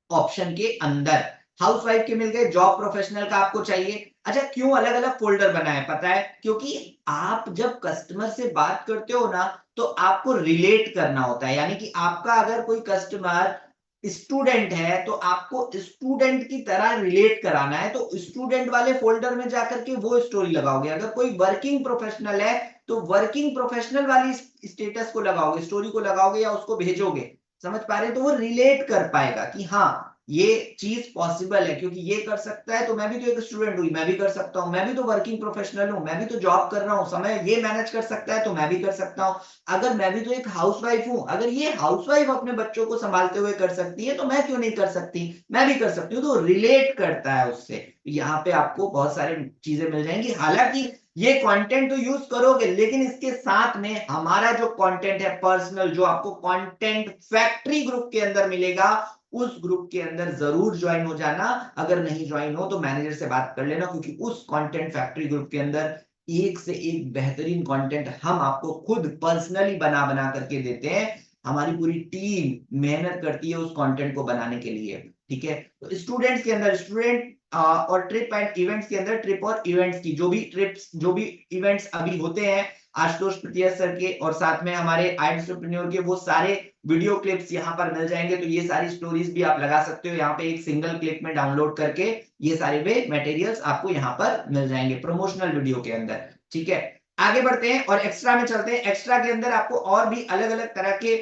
ऑप्शन के अंदर। हाउसवाइफ के मिल गए, जॉब प्रोफेशनल का आपको चाहिए। अच्छा, क्यों अलग अलग फोल्डर बनाए पता है? क्योंकि आप जब कस्टमर से बात करते हो ना, तो आपको रिलेट करना होता है, यानी कि आपका अगर कोई कस्टमर स्टूडेंट है तो आपको स्टूडेंट की तरह रिलेट कराना है, तो स्टूडेंट वाले फोल्डर में जाकर के वो स्टोरी लगाओगे। अगर कोई वर्किंग प्रोफेशनल है तो वर्किंग प्रोफेशनल वाली स्टेटस को लगाओगे, स्टोरी को लगाओगे या उसको भेजोगे, समझ पा रहे हैं? तो वो रिलेट कर पाएगा कि हाँ ये चीज पॉसिबल है, क्योंकि ये कर सकता है तो मैं भी तो एक स्टूडेंट हूँ, मैं भी कर सकता हूँ, मैं भी तो वर्किंग प्रोफेशनल हूँ, मैं भी तो जॉब कर रहा हूँ, समय ये मैनेज कर सकता है तो मैं भी कर सकता हूँ। अगर मैं भी तो एक हाउसवाइफ हूँ, अगर ये हाउसवाइफ अपने बच्चों को संभालते हुए कर सकती है तो मैं क्यों नहीं कर सकती, मैं भी कर सकती हूँ। तो रिलेट करता है उससे। यहाँ पे आपको बहुत सारी चीजें मिल जाएंगी। हालांकि ये कंटेंट तो यूज करोगे, लेकिन इसके साथ में हमारा जो कंटेंट है पर्सनल, जो आपको कंटेंट फैक्ट्री ग्रुप के अंदर मिलेगा, उस ग्रुप के अंदर जरूर ज्वाइन हो जाना। अगर नहीं ज्वाइन हो तो मैनेजर से बात कर लेना, क्योंकि उस कंटेंट फैक्ट्री ग्रुप के अंदर एक से एक बेहतरीन कंटेंट हम आपको खुद पर्सनली बना बना करके देते हैं। हमारी पूरी टीम मेहनत करती है उस कंटेंट को बनाने के लिए, ठीक है? तो स्टूडेंट्स के अंदर स्टूडेंट और ट्रिप एंड इवेंट्स के अंदर ट्रिप और इवेंट्स की जो भी ट्रिप्स, जो भी इवेंट्स अभी होते हैं आशुतोष प्रतिया सर के और साथ में हमारे आइडियाप्रेन्योर के, वो सारे वीडियो क्लिप्स यहाँ पर मिल जाएंगे। तो ये सारी स्टोरीज भी आप लगा सकते हो यहाँ पे एक सिंगल क्लिक में डाउनलोड करके। ये सारे वे मटेरियल्स आपको यहाँ पर मिल जाएंगे प्रमोशनल वीडियो के अंदर, ठीक है? आगे बढ़ते हैं और एक्स्ट्रा में चलते हैं। एक्स्ट्रा के अंदर आपको और भी अलग अलग तरह के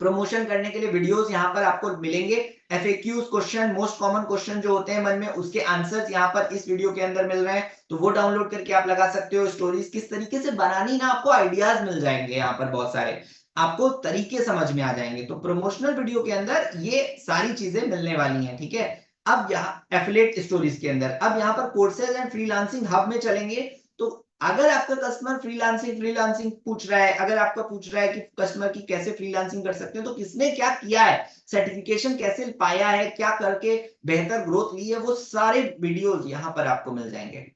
प्रमोशन करने के लिए वीडियोस यहाँ पर आपको मिलेंगे। FAQs question, most common question जो होते हैं मन में, उसके आंसर्स यहाँ पर इस वीडियो के अंदर मिल रहे हैं, तो वो डाउनलोड करके आप लगा सकते हो। स्टोरीज किस तरीके से बनानी ना, आपको आइडियाज मिल जाएंगे यहाँ पर, बहुत सारे आपको तरीके समझ में आ जाएंगे। तो प्रमोशनल वीडियो के अंदर ये सारी चीजें मिलने वाली हैं, ठीक है? अब यहाँ एफिलिएट स्टोरीज के अंदर, अब यहाँ पर कोर्सेज एंड फ्रीलांसिंग हब में चलेंगे। तो अगर आपका कस्टमर फ्रीलांसिंग पूछ रहा है, अगर आपका पूछ रहा है कि कस्टमर की कैसे फ्रीलांसिंग कर सकते हैं, तो किसने क्या किया है, सर्टिफिकेशन कैसे पाया है, क्या करके बेहतर ग्रोथ ली है, वो सारे वीडियोस यहाँ पर आपको मिल जाएंगे।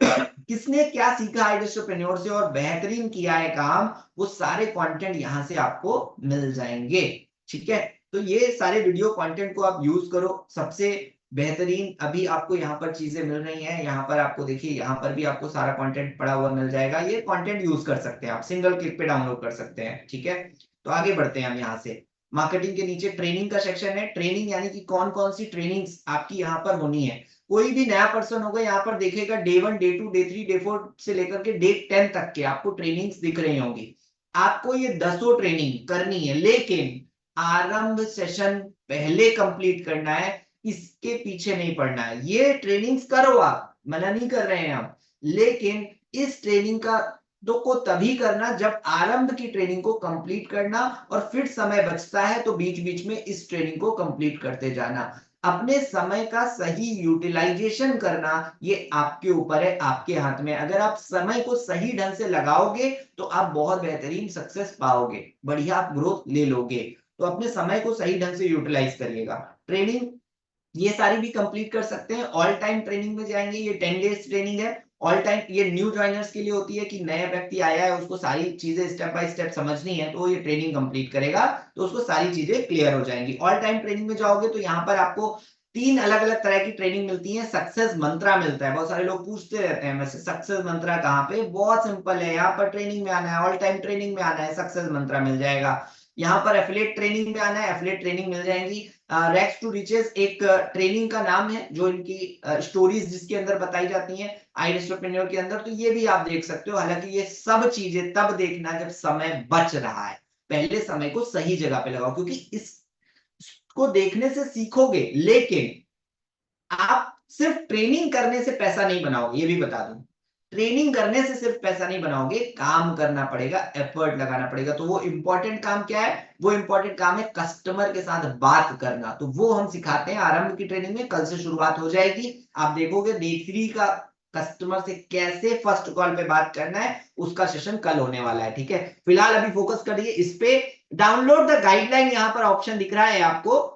किसने क्या सीखा है एंटरप्रेन्योर से और बेहतरीन किया है काम, वो सारे कंटेंट यहां से आपको मिल जाएंगे, ठीक है? तो ये सारे वीडियो कंटेंट को आप यूज करो। सबसे बेहतरीन अभी आपको यहाँ पर चीजें मिल रही हैं। यहाँ पर आपको देखिए, यहाँ पर भी आपको सारा कंटेंट पड़ा हुआ मिल जाएगा। ये कंटेंट यूज कर सकते हैं आप, सिंगल क्लिक पे डाउनलोड कर सकते हैं, ठीक है? तो आगे बढ़ते हैं हम यहाँ से। मार्केटिंग के नीचे ट्रेनिंग का सेक्शन है। ट्रेनिंग यानी कि कौन कौन सी ट्रेनिंग्स आपकी यहाँ पर होनी है। कोई भी नया पर्सन होगा यहाँ पर देखेगा, डे 1 डे 2 डे 3 डे 4 से लेकर के डे 10 तक के आपको ट्रेनिंग्स दिख रही होंगी। आपको ये 10 ट्रेनिंग करनी है, लेकिन आरंभ सेशन पहले कंप्लीट करना है, इसके पीछे नहीं पड़ना है। ये ट्रेनिंग्स करो आप, मना नहीं कर रहे हैं हम, लेकिन इस ट्रेनिंग का तो को तभी करना जब आरंभ की ट्रेनिंग को कंप्लीट करना, और फिर समय बचता है तो बीच बीच में इस ट्रेनिंग को कंप्लीट करते जाना। अपने समय का सही यूटिलाइजेशन करना ये आपके ऊपर है, आपके हाथ में। अगर आप समय को सही ढंग से लगाओगे तो आप बहुत बेहतरीन सक्सेस पाओगे, बढ़िया आप ग्रोथ ले लोगे। तो अपने समय को सही ढंग से यूटिलाइज करिएगा। ट्रेनिंग ये सारी भी कंप्लीट कर सकते हैं। ऑल टाइम ट्रेनिंग में जाएंगे, ये 10 डेज ट्रेनिंग है। ऑल टाइम ये न्यू ज्वाइनर्स के लिए होती है कि नया व्यक्ति आया है, उसको सारी चीजें स्टेप बाय स्टेप समझनी है, तो ये ट्रेनिंग कंप्लीट करेगा तो उसको सारी चीजें क्लियर हो जाएंगी। ऑल टाइम ट्रेनिंग में जाओगे तो यहाँ पर आपको 3 अलग अलग तरह की ट्रेनिंग मिलती है। सक्सेस मंत्रा मिलता है, बहुत सारे लोग पूछते रहते हैं वैसे सक्सेस मंत्रा कहाँ पे। बहुत सिंपल है, यहाँ पर ट्रेनिंग में आना है, ऑल टाइम ट्रेनिंग में आना है, सक्सेस मंत्रा मिल जाएगा। यहाँ पर एफिलिएट ट्रेनिंग में आना है, एफिलिएट ट्रेनिंग मिल जाएंगी। रैग्स टू रिचेस एक ट्रेनिंग का नाम है, जो इनकी स्टोरीज जिसके अंदर बताई जाती हैं आइडियलिस्टप्रेन्योर के अंदर, तो ये भी आप देख सकते हो। हालांकि ये सब चीजें तब देखना जब समय बच रहा है, पहले समय को सही जगह पे लगाओ, क्योंकि इसको देखने से सीखोगे, लेकिन आप सिर्फ ट्रेनिंग करने से पैसा नहीं बनाओगे, ये भी बता दूं। ट्रेनिंग करने से सिर्फ पैसा नहीं बनाओगे, काम करना पड़ेगा, एफर्ट लगाना पड़ेगा। तो वो इंपॉर्टेंट काम क्या है? वो इंपॉर्टेंट काम है कस्टमर के साथ बात करना। तो वो हम सिखाते हैं आरंभ की ट्रेनिंग में, कल से शुरुआत हो जाएगी। आप देखोगे डे 3 का कस्टमर से कैसे फर्स्ट कॉल पे बात करना है, उसका सेशन कल होने वाला है। ठीक है, फिलहाल अभी फोकस करिए इस पे। डाउनलोड द गाइडलाइन, यहां पर ऑप्शन दिख रहा है आपको।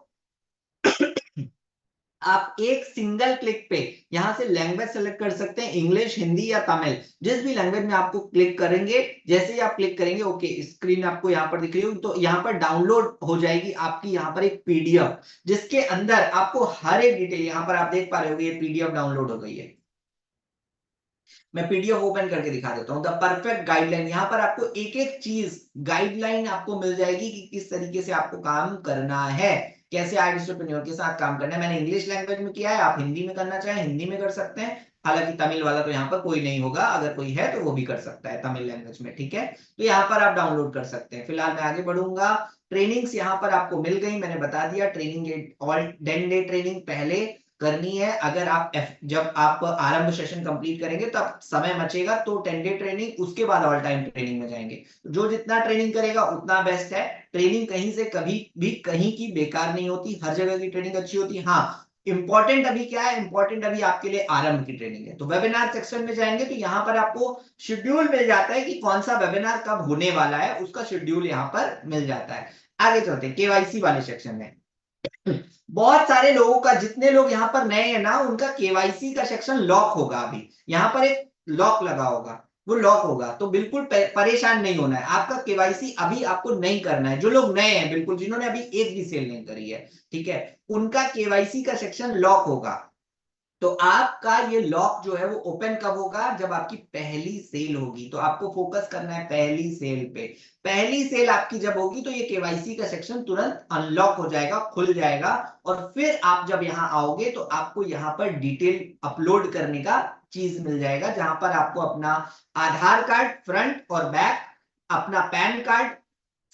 आप एक सिंगल क्लिक पे यहां से लैंग्वेज सेलेक्ट कर सकते हैं, इंग्लिश, हिंदी या तमिल, जिस भी लैंग्वेज में आपको क्लिक करेंगे। जैसे ही आप क्लिक करेंगे, ओके, स्क्रीन आपको यहां पर दिख रही होगी, तो यहां पर डाउनलोड हो जाएगी आपकी यहां पर एक पीडीएफ, जिसके अंदर आपको हर एक डिटेल, यहां पर आप देख पा रहे होगे ये पीडीएफ डाउनलोड हो गई है। मैं पीडीएफ ओपन करके दिखा देता हूं। द परफेक्ट गाइडलाइन, यहां पर आपको एक एक चीज गाइडलाइन आपको मिल जाएगी कि किस तरीके से आपको काम करना है, कैसे आइडियलिस्टप्रेन्योर के साथ काम करना है। मैंने इंग्लिश लैंग्वेज में किया है, आप हिंदी में करना चाहें हिंदी में कर सकते हैं। हालांकि तमिल वाला तो यहाँ पर कोई नहीं होगा, अगर कोई है तो वो भी कर सकता है तमिल लैंग्वेज में। ठीक है, तो यहाँ पर आप डाउनलोड कर सकते हैं। फिलहाल मैं आगे बढ़ूंगा। ट्रेनिंग्स यहाँ पर आपको मिल गई, मैंने बता दिया। ट्रेनिंग ऑल 10 डे ट्रेनिंग पहले करनी है। अगर आप जब आप आरंभ सेशन कंप्लीट करेंगे तो आप समय बचेगा, तो 10 डे ट्रेनिंग, उसके बाद ऑल टाइम ट्रेनिंग में जाएंगे। जो जितना ट्रेनिंग करेगा उतना बेस्ट है। ट्रेनिंग कहीं से कभी भी कहीं की बेकार नहीं होती, हर जगह की ट्रेनिंग अच्छी होती है। हाँ, इंपॉर्टेंट अभी क्या है? इंपॉर्टेंट अभी आपके लिए आरंभ की ट्रेनिंग है। तो वेबिनार सेक्शन में जाएंगे तो यहाँ पर आपको शेड्यूल मिल जाता है कि कौन सा वेबिनार कब होने वाला है, उसका शेड्यूल यहाँ पर मिल जाता है। आगे चलते हैं केवाईसी वाले सेक्शन में। बहुत सारे लोगों का, जितने लोग यहाँ पर नए हैं ना, उनका केवाईसी का सेक्शन लॉक होगा। अभी यहाँ पर एक लॉक लगा होगा, वो लॉक होगा, तो बिल्कुल परेशान नहीं होना है। आपका केवाईसी अभी आपको नहीं करना है। जो लोग नए हैं, बिल्कुल जिन्होंने अभी एक भी सेल नहीं करी है, ठीक है, उनका केवाईसी का सेक्शन लॉक होगा। तो आपका ये लॉक जो है वो ओपन कब होगा? जब आपकी पहली सेल होगी। तो आपको फोकस करना है पहली सेल पे। पहली सेल आपकी जब होगी तो ये केवाईसी का सेक्शन तुरंत अनलॉक हो जाएगा, खुल जाएगा। और फिर आप जब यहाँ आओगे तो आपको यहाँ पर डिटेल अपलोड करने का चीज मिल जाएगा, जहां पर आपको अपना आधार कार्ड फ्रंट और बैक, अपना पैन कार्ड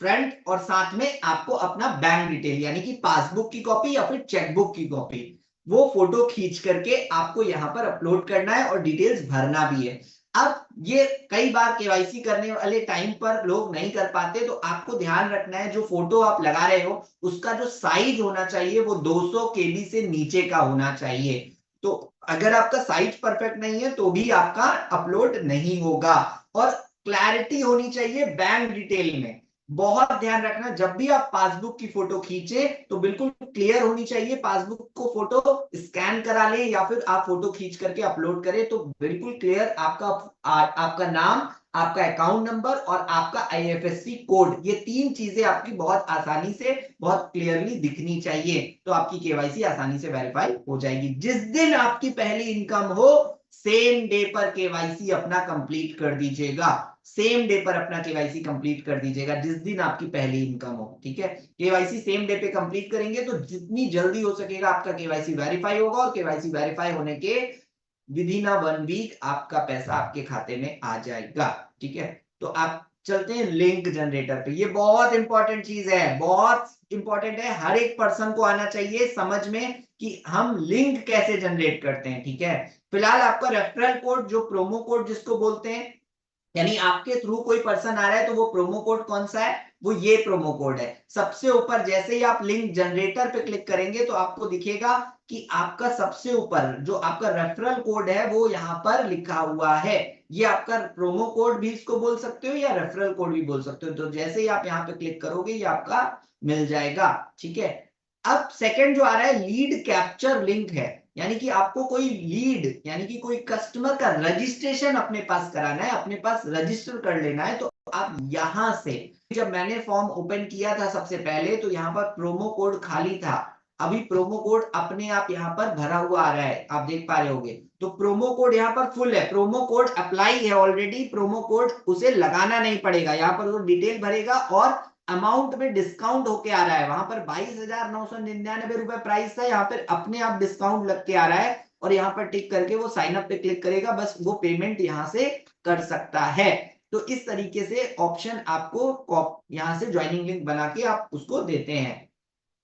फ्रंट, और साथ में आपको अपना बैंक डिटेल यानी कि पासबुक की कॉपी या फिर चेकबुक की कॉपी, वो फोटो खींच करके आपको यहाँ पर अपलोड करना है और डिटेल्स भरना भी है। अब ये कई बार केवाईसी करने वाले टाइम पर लोग नहीं कर पाते, तो आपको ध्यान रखना है जो फोटो आप लगा रहे हो उसका जो साइज होना चाहिए वो 200 केबी से नीचे का होना चाहिए। तो अगर आपका साइज परफेक्ट नहीं है तो भी आपका अपलोड नहीं होगा। और क्लैरिटी होनी चाहिए बैंक डिटेल में। बहुत ध्यान रखना, जब भी आप पासबुक की फोटो खींचे तो बिल्कुल क्लियर होनी चाहिए। पासबुक को फोटो स्कैन करा ले या फिर आप फोटो खींच करके अपलोड करें तो बिल्कुल क्लियर आपका नाम, आपका अकाउंट नंबर और आपका आईएफएससी कोड, ये तीन चीजें आपकी बहुत आसानी से, बहुत क्लियरली दिखनी चाहिए। तो आपकी केवाईसी आसानी से वेरीफाई हो जाएगी। जिस दिन आपकी पहली इनकम हो, सेम डे पर केवाईसी अपना कंप्लीट कर दीजिएगा। सेम डे पर अपना केवाईसी कंप्लीट कर दीजिएगा, जिस दिन आपकी पहली इनकम हो। ठीक है, केवाईसी सेम डे पे कंप्लीट करेंगे तो जितनी जल्दी हो सकेगा आपका केवाईसी वेरीफाई होगा, और केवाईसी वेरीफाई होने के विद इन 1 वीक आपका पैसा आपके खाते में आ जाएगा। ठीक है, तो आप चलते हैं लिंक जनरेटर पे। ये बहुत इंपॉर्टेंट चीज है, बहुत इंपॉर्टेंट है। हर एक पर्सन को आना चाहिए समझ में कि हम लिंक कैसे जनरेट करते हैं। ठीक है, फिलहाल आपका रेफरल कोड, जो प्रोमो कोड जिसको बोलते हैं, यानी आपके थ्रू कोई पर्सन आ रहा है तो वो प्रोमो कोड कौन सा है? वो ये प्रोमो कोड है। सबसे ऊपर जैसे ही आप लिंक जनरेटर पे क्लिक करेंगे तो आपको दिखेगा कि आपका सबसे ऊपर जो आपका रेफरल कोड है वो यहाँ पर लिखा हुआ है। ये आपका प्रोमो कोड भी इसको बोल सकते हो या रेफरल कोड भी बोल सकते हो। तो जैसे ही आप यहाँ पे क्लिक करोगे ये आपका मिल जाएगा। ठीक है, अब सेकंड जो आ रहा है लीड कैप्चर लिंक है, यानी कि आपको कोई लीड यानी कि कोई कस्टमर का रजिस्ट्रेशन अपने पास कराना है, अपने पास रजिस्टर कर लेना है। तो आप यहां से, जब मैंने फॉर्म ओपन किया था सबसे पहले तो यहाँ पर प्रोमो कोड खाली था। अभी प्रोमो कोड अपने आप यहाँ पर भरा हुआ आ रहा है, आप देख पा रहे होगे। तो प्रोमो कोड यहाँ पर फुल है, प्रोमो कोड अप्लाई है ऑलरेडी। प्रोमो कोड उसे लगाना नहीं पड़ेगा, यहाँ पर वो डिटेल भरेगा और अमाउंट में डिस्काउंट होके आ रहा है, वहां पर 22,999 रुपए प्राइस था, यहाँ पर अपने आप डिस्काउंट लग के आ रहा है और यहाँ पर टिक करके वो साइन अप पे क्लिक करेगा, बस वो पेमेंट यहाँ से कर सकता है। तो इस तरीके से ऑप्शन आपको यहाँ से ज्वाइनिंग लिंक बना के आप उसको देते हैं।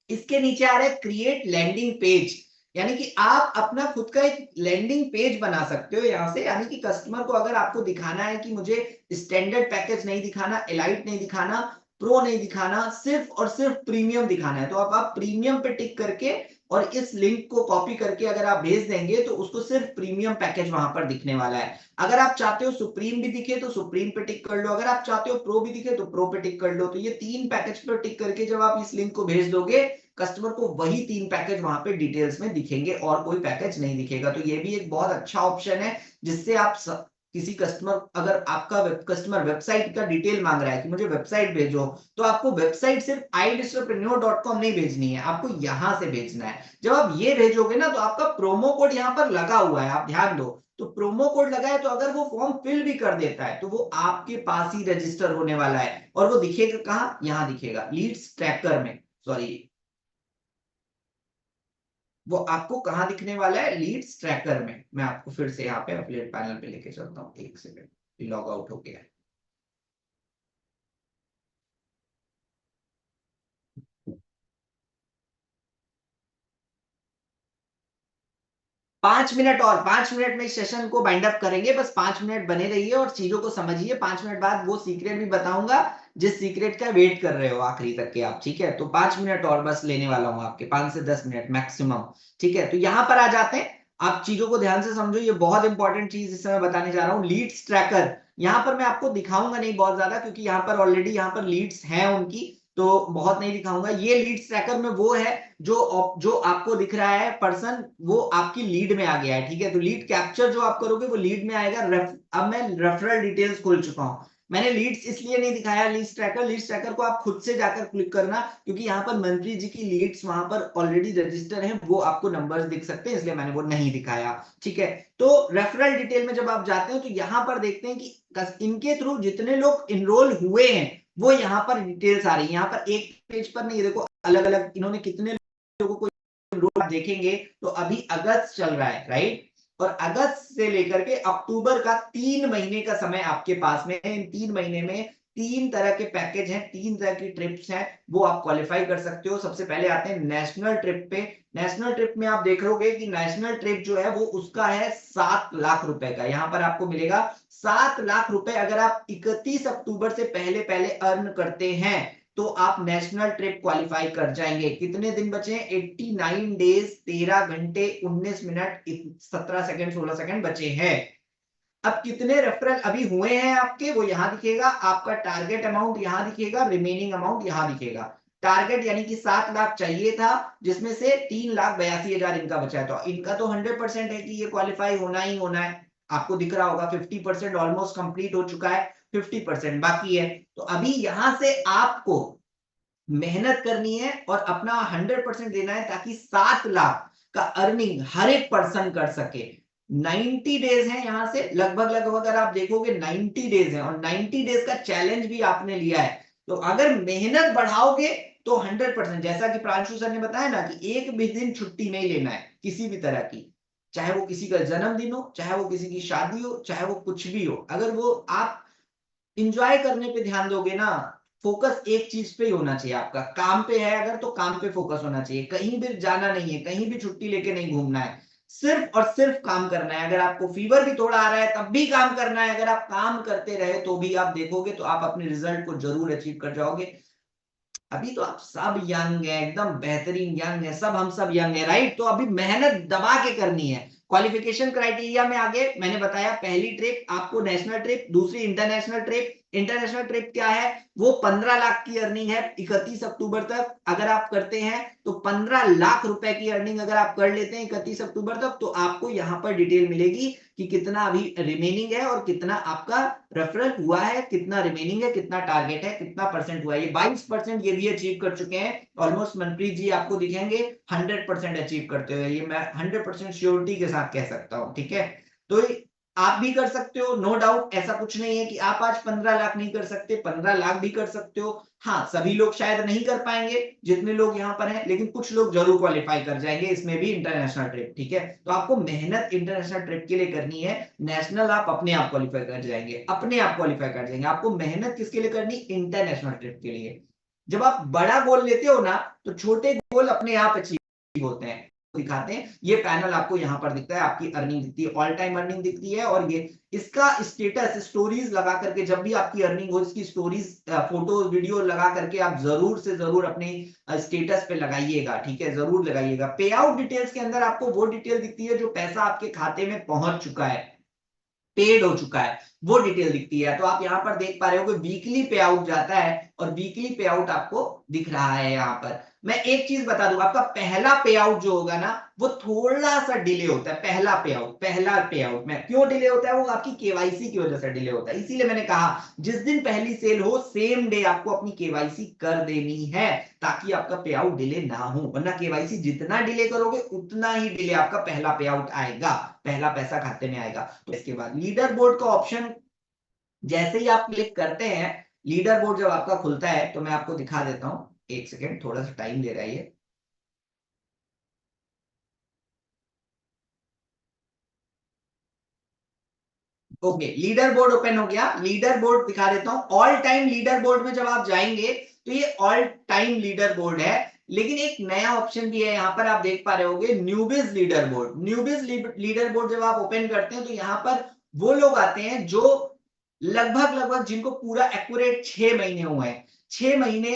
इसके नीचे आ रहा है क्रिएट लैंडिंग पेज, यानी कि आप अपना खुद का एक लैंडिंग पेज बना सकते हो यहाँ से, यानी कि कस्टमर को अगर आपको दिखाना है कि मुझे स्टैंडर्ड पैकेज नहीं दिखाना, एलाइट नहीं दिखाना, प्रो नहीं दिखाना, सिर्फ और सिर्फ प्रीमियम दिखाना है, तो आप प्रीमियम पे टिक करके और इस लिंक को कॉपी करके अगर आप भेज देंगे तो उसको सिर्फ प्रीमियम पैकेज वहां पर दिखने वाला है। अगर आप चाहते हो सुप्रीम भी दिखे तो सुप्रीम पे टिक कर लो, अगर आप चाहते हो प्रो भी दिखे तो प्रो पे टिक कर लो। तो ये 3 पैकेज पर टिक करके जब आप इस लिंक को भेज दोगे, कस्टमर को वही 3 पैकेज वहां पे डिटेल्स में दिखेंगे और कोई पैकेज नहीं दिखेगा। तो ये भी एक बहुत अच्छा ऑप्शन है जिससे आप किसी कस्टमर, अगर आपका कस्टमर वेबसाइट का डिटेल मांग रहा है कि मुझे वेबसाइट भेजो, तो आपको वेबसाइट सिर्फ idistripreneur.com नहीं भेजनी है, आपको यहां से भेजना है। जब आप ये भेजोगे ना तो आपका प्रोमो कोड यहाँ पर लगा हुआ है, आप ध्यान दो, तो प्रोमो कोड लगा है, तो अगर वो फॉर्म फिल भी कर देता है तो वो आपके पास ही रजिस्टर होने वाला है और वो दिखेगा कहाँ, यहाँ दिखेगा लीड्स ट्रैकर में, सॉरी वो आपको कहां दिखने वाला है, लीड्स ट्रैकर में। मैं आपको फिर से यहाँ पे एफिलिएट पैनल पे लेके चलता हूँ, एक सेकंड, लॉग आउट हो गया। 5 मिनट और 5 मिनट में इस सेशन को बाइंड अप करेंगे, बस 5 मिनट बने रहिए और चीजों को समझिए। 5 मिनट बाद वो सीक्रेट भी बताऊंगा जिस सीक्रेट का वेट कर रहे हो आखिरी तक के आप, ठीक है। तो 5 मिनट और बस लेने वाला हूं आपके, 5 से 10 मिनट मैक्सिमम, ठीक है। तो यहां पर आ जाते हैं, आप चीजों को ध्यान से समझो, ये बहुत इंपॉर्टेंट चीज इस समय बताने जा रहा हूँ। लीड्स ट्रैकर यहाँ पर मैं आपको दिखाऊंगा नहीं बहुत ज्यादा, क्योंकि यहाँ पर ऑलरेडी यहाँ पर लीड्स हैं उनकी, तो बहुत नहीं दिखाऊंगा। ये लीड्स ट्रैकर में वो है जो आपको दिख रहा है पर्सन, वो आपकी लीड में आ गया है, ठीक है। तो लीड कैप्चर जो आप करोगे वो लीड में आएगा। अब मैं रेफरल डिटेल्स खोल चुका हूं, मैंने लीड्स इसलिए नहीं दिखाया लीड्स ट्रैकर को आप खुद से जाकर क्लिक करना, क्योंकि यहाँ पर मंत्री जी की लीड्स वहां पर ऑलरेडी रजिस्टर है, वो आपको नंबर्स दिख सकते हैं, इसलिए मैंने वो नहीं दिखाया, ठीक है। तो रेफरल डिटेल में जब आप जाते हैं तो यहाँ पर देखते हैं कि इनके थ्रू जितने लोग इनरोल हुए हैं वो यहाँ पर डिटेल्स आ रही है। यहाँ पर एक पेज पर नहीं, देखो अलग अलग इन्होंने कितने लोगों को इनरोल, आप देखेंगे तो अभी अगस्त चल रहा है, राइट, और अगस्त से लेकर के अक्टूबर का 3 महीने का समय आपके पास में है। इन 3 महीने में 3 तरह के पैकेज हैं, 3 तरह की ट्रिप्स हैं, वो आप क्वालिफाई कर सकते हो। सबसे पहले आते हैं नेशनल ट्रिप पे। नेशनल ट्रिप में आप देख लोगे कि नेशनल ट्रिप जो है वो उसका है 7 लाख रुपए का, यहां पर आपको मिलेगा 7 लाख रुपए। अगर आप 31 अक्टूबर से पहले पहले अर्न करते हैं तो आप नेशनल ट्रिप क्वालिफाई कर जाएंगे। कितने दिन बचे हैं, 89 डेज, 13 घंटे 19 मिनट 17 सेकंड 16 सेकंड बचे हैं। अब कितने रेफरल अभी हुए हैं आपके, वो यहां दिखेगा, आपका टारगेट अमाउंट यहां दिखेगा, रिमेनिंग अमाउंट यहां दिखेगा। टारगेट यानी कि 7 लाख चाहिए था, जिसमें से 3,82,000 इनका बचा है, तो इनका तो 100% है कि ये क्वालिफाई होना ही होना है। आपको दिख रहा होगा 50% ऑलमोस्ट कंप्लीट हो चुका है, 50% बाकी है। तो अभी यहां से आपको मेहनत करनी है और अपना 100% देना है, ताकि 7 लाख का अर्निंग हर एक पर्सन कर सके। 90 डेज है यहां से लगभग लगभग, अगर आप देखोगे 90 डेज है, और 90 डेज का चैलेंज भी आपने लिया है। तो अगर मेहनत बढ़ाओगे तो 100%, जैसा कि प्रांशु सर ने बताया ना कि एक भी दिन छुट्टी नहीं लेना है किसी भी तरह की, चाहे वो किसी का जन्मदिन हो, चाहे वो किसी की शादी हो, चाहे वो कुछ भी हो, अगर वो आप इंजॉय करने पे ध्यान दोगे ना, फोकस एक चीज पे ही होना चाहिए आपका, काम पे है अगर तो काम पे फोकस होना चाहिए, कहीं भी जाना नहीं है, कहीं भी छुट्टी लेके नहीं घूमना है, सिर्फ और सिर्फ काम करना है। अगर आपको फीवर भी थोड़ा आ रहा है तब भी काम करना है, अगर आप काम करते रहे तो भी आप देखोगे तो आप अपने रिजल्ट को जरूर अचीव कर जाओगे। अभी तो आप सब यंग है, एकदम बेहतरीन यंग है, सब हम सब यंग है, राइट। तो अभी मेहनत दबा के करनी है। क्वालिफिकेशन क्राइटेरिया में आगे मैंने बताया, पहली ट्रिप आपको नेशनल ट्रिप, दूसरी इंटरनेशनल ट्रिप। इंटरनेशनल ट्रिप क्या है, वो 15 लाख की अर्निंग है 31 अक्टूबर तक। अगर आप करते हैं तो 15 लाख रुपए की अर्निंग अगर आप कर लेते हैं 31 अक्टूबर तक, तो आपको यहां पर डिटेल मिलेगी कि कितना अभी रिमेनिंग है और कितना आपका रेफरल हुआ है, कितना रिमेनिंग है, कितना टारगेट है, कितना परसेंट हुआ है। ये 22% ये भी अचीव कर चुके हैं ऑलमोस्ट। मनप्रीत जी आपको दिखेंगे 100% अचीव करते हुए, ये मैं 100% श्योरिटी के साथ कह सकता हूं, ठीक है। तो आप भी कर सकते हो, नो डाउट, ऐसा कुछ नहीं है कि आप आज 15 लाख नहीं कर सकते, 15 लाख भी कर सकते हो। हाँ, सभी लोग शायद नहीं कर पाएंगे जितने लोग यहाँ पर हैं, लेकिन कुछ लोग जरूर क्वालिफाई कर जाएंगे, इसमें भी इंटरनेशनल ट्रिप, ठीक है। तो आपको मेहनत इंटरनेशनल ट्रिप के लिए करनी है। नेशनल आप अपने आप क्वालिफाई कर जाएंगे, अपने आप क्वालिफाई कर जाएंगे। आपको मेहनत किसके लिए करनी? इंटरनेशनल ट्रिप के लिए। जब आप बड़ा गोल लेते हो ना, तो छोटे गोल अपने आप अचीव होते हैं, दिखाते हैं। ये पैनल आपको यहाँ पर दिखता है, आपकी अर्निंग दिखती है, ऑल टाइम अर्निंग दिखती है, और ये इसका स्टेटस स्टोरीज लगा करके, जब भी आपकी अर्निंग हो, इसकी स्टोरीज फोटो वीडियो लगा करके आप जरूर से जरूर अपने स्टेटस पे लगाइएगा, ठीक है, जरूर लगाइएगा। पे आउट डिटेल्स के अंदर आपको वो डिटेल दिखती है जो पैसा आपके खाते में पहुंच चुका है, पेड हो चुका है, वो डिटेल दिखती है। तो आप यहाँ पर देख पा रहे हो कि वीकली पे आउट जाता है, और वीकली पे आउट आपको दिख रहा है यहाँ पर। मैं एक चीज बता दूं, आपका पहला पे आउट जो होगा ना, वो थोड़ा सा डिले होता है। पहला पे आउट में क्यों डिले होता है? वो आपकी केवाईसी की वजह से डिले होता है। इसीलिए मैंने कहा जिस दिन पहली सेल हो, सेम डे आपको अपनी केवाईसी कर देनी है, ताकि आपका पे आउट डिले ना हो। वरना केवाईसी जितना डिले करोगे, उतना ही डिले आपका पहला पे आउट आएगा, पहला पैसा खाते में आएगा। तो इसके बाद लीडर बोर्ड का ऑप्शन जैसे ही आप क्लिक करते हैं, लीडर बोर्ड जब आपका खुलता है, तो मैं आपको दिखा देता हूं। एक सेकेंड, थोड़ा सा टाइम ले रहा है ये। ओके, लीडर बोर्ड ओपन हो गया। लीडर बोर्ड दिखा देता हूं। ऑल टाइम लीडर बोर्ड में जब आप जाएंगे, तो ये ऑल टाइम लीडर बोर्ड है, लेकिन एक नया ऑप्शन भी है यहाँ पर, आप देख पा रहे होंगे, न्यूबिज लीडर बोर्ड। न्यूबिज लीडर बोर्ड जब आप ओपन करते हैं, तो यहाँ पर वो लोग आते हैं जो लगभग लगभग जिनको पूरा एक्यूरेट 6 महीने हुए हैं। 6 महीने,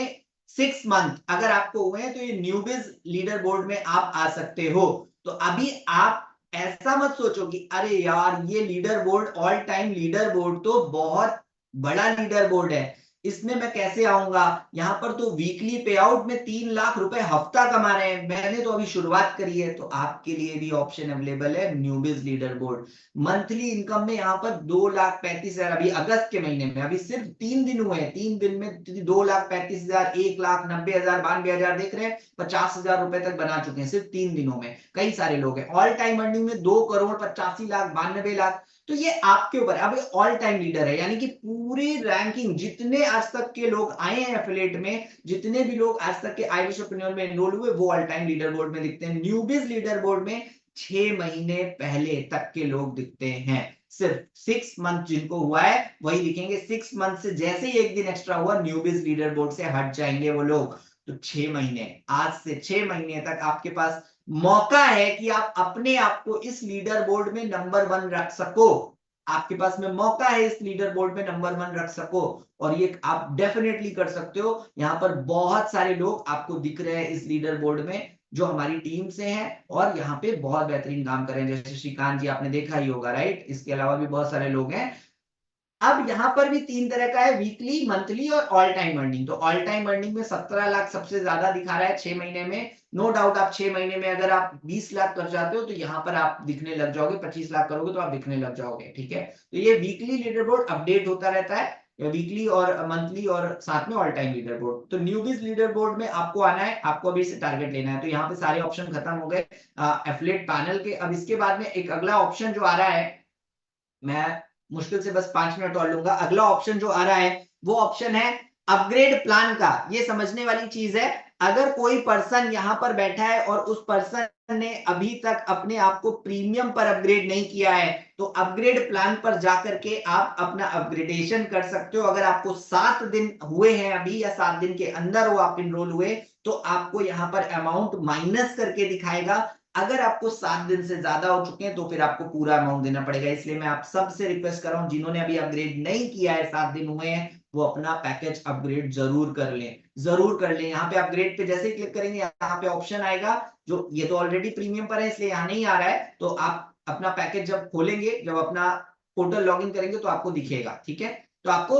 6 मंथ अगर आपको हुए हैं, तो ये न्यूबिज लीडर बोर्ड में आप आ सकते हो। तो अभी आप ऐसा मत सोचो कि अरे यार, ये leader board, all time leader board तो बहुत बड़ा लीडर बोर्ड है, इसमें मैं कैसे आऊंगा? यहाँ पर तो वीकली पे आउट में 3 लाख रुपए हफ्ता कमा रहे हैं, मैंने तो अभी शुरुआत करी है। तो आपके लिए भी ऑप्शन अवेलेबल है न्यूबिज लीडर बोर्ड। मंथली इनकम में यहाँ पर 2,35,000, अभी अगस्त के महीने में अभी सिर्फ 3 दिन हुए हैं, 3 दिन में 2,35,000, 1,90,000, 92,000, देख रहे हैं, 50,000 रुपए तक बना चुके हैं सिर्फ 3 दिनों में। कई सारे लोग हैं। ऑल टाइम अर्निंग में 2,85,00,000, 92 लाख। तो ये आपके ऊपर, अब ऑल टाइम लीडर है, यानी कि पूरी रैंकिंग जितने आज तक के लोग आए हैं एफिलिएट में, जितने भी लोग आज तक के आईविशप्रेन्योर में एनरोल हुए, वो ऑल टाइम लीडर बोर्ड में दिखते हैं। न्यूबिज लीडर बोर्ड में 6 महीने पहले तक के लोग दिखते हैं। सिर्फ 6 मंथ जिनको हुआ है वही दिखेंगे। 6 मंथ से जैसे ही एक दिन एक्स्ट्रा हुआ, न्यूबिज लीडर बोर्ड से हट जाएंगे वो लोग। तो 6 महीने, आज से 6 महीने तक आपके पास मौका है कि आप अपने आप को इस लीडर बोर्ड में नंबर 1 रख सको। आपके पास में मौका है इस लीडर बोर्ड में नंबर 1 रख सको, और ये आप डेफिनेटली कर सकते हो। यहाँ पर बहुत सारे लोग आपको दिख रहे हैं इस लीडर बोर्ड में, जो हमारी टीम से हैं और यहाँ पे बहुत बेहतरीन काम कर रहे हैं। जैसे श्रीकांत जी, आपने देखा ही होगा, राइट? इसके अलावा भी बहुत सारे लोग हैं। अब यहाँ पर भी 3 तरह का है, वीकली, मंथली और ऑल टाइम अर्निंग। तो ऑल टाइम अर्निंग में 17 लाख सबसे ज्यादा दिखा रहा है 6 महीने में। नो डाउट, आप 6 महीने में अगर आप 20 लाख कर जाते हो, तो यहाँ पर आप दिखने लग जाओगे। 25 लाख करोगे तो आप दिखने लग जाओगे, ठीक है। तो ये वीकली लीडर बोर्ड अपडेट होता रहता है, वीकली और मंथली, और साथ में ऑल टाइम लीडर बोर्ड। तो न्यूबीज लीडर बोर्ड में आपको आना है, आपको अभी से टारगेट लेना है। तो यहाँ पे सारे ऑप्शन खत्म हो गए एफिलिएट पैनल के। अब इसके बाद में एक अगला ऑप्शन जो आ रहा है, मैं मुश्किल से बस 5 मिनट और लूंगा। अगला ऑप्शन जो आ रहा है, वो ऑप्शन है अपग्रेड प्लान का। ये समझने वाली चीज है। अगर कोई पर्सन यहां पर बैठा है और उस पर्सन ने अभी तक अपने आप को प्रीमियम पर अपग्रेड नहीं किया है, तो अपग्रेड प्लान पर जाकर के आप अपना अपग्रेडेशन कर सकते हो। अगर आपको 7 दिन हुए हैं अभी, या 7 दिन के अंदर वो आप इनरोल हुए, तो आपको यहाँ पर अमाउंट माइनस करके दिखाएगा। अगर आपको 7 दिन से ज्यादा हो चुके हैं, तो फिर आपको पूरा अमाउंट देना पड़ेगा। इसलिए मैं आप सबसे रिक्वेस्ट कर रहा हूं, जिन्होंने अभी अपग्रेड नहीं किया है, 7 दिन हुए हैं, वो अपना पैकेज अपग्रेड जरूर कर लें, जरूर कर लें। यहाँ पे अपग्रेड पे जैसे ही क्लिक करेंगे, यहाँ पे ऑप्शन आएगा, जो ये तो ऑलरेडी प्रीमियम पर है इसलिए यहाँ नहीं आ रहा है। तो आप अपना पैकेज जब खोलेंगे, जब अपना पोर्टल लॉगिन करेंगे, तो आपको दिखेगा, ठीक है। तो आपको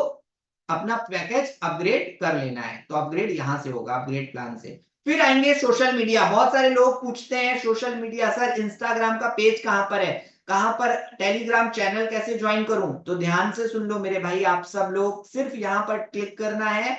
अपना पैकेज अपग्रेड कर लेना है। तो अपग्रेड यहां से होगा, अपग्रेड प्लान से। फिर आएंगे सोशल मीडिया। बहुत सारे लोग पूछते हैं सोशल मीडिया, सर इंस्टाग्राम का पेज कहां पर है, कहां पर टेलीग्राम चैनल कैसे ज्वाइन करूं? तो ध्यान से सुन लो मेरे भाई, आप सब लोग, सिर्फ यहां पर क्लिक करना है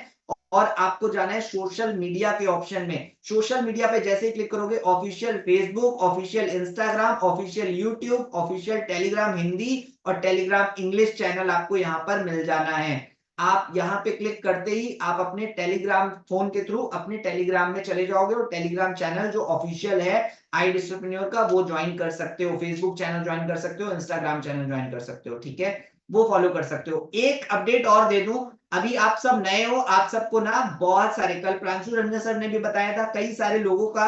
और आपको जाना है सोशल मीडिया के ऑप्शन में। सोशल मीडिया पे जैसे ही क्लिक करोगे, official Facebook, official Instagram, official YouTube, official Telegram Hindi और टेलीग्राम इंग्लिश चैनल आपको यहाँ पर मिल जाना है। आप यहाँ पे क्लिक करते ही आप अपने टेलीग्राम फोन के थ्रू अपने टेलीग्राम में चले जाओगे और टेलीग्राम चैनल जो ऑफिशियल है iDistroPreneur का, वो ज्वाइन कर सकते हो। फेसबुक चैनल ज्वाइन कर सकते हो, इंस्टाग्राम चैनल ज्वाइन कर सकते हो, ठीक है, वो फॉलो कर सकते हो। एक अपडेट और दे दूं, अभी आप सब नए हो, आप सबको ना बहुत सारे, कल प्रांशु रंजन सर ने भी बताया था, कई सारे लोगों का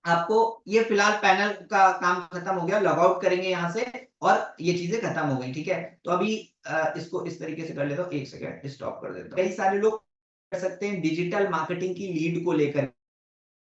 आपको ये फिलहाल पैनल का काम खत्म हो गया, लॉग आउट करेंगे यहाँ से और ये चीजें खत्म हो गई, ठीक है। तो अभी इसको इस तरीके से कर लेता हूँ, एक सेकंड स्टॉप कर देता हूँ। कई सारे लोग कर सकते हैं डिजिटल मार्केटिंग की लीड को लेकर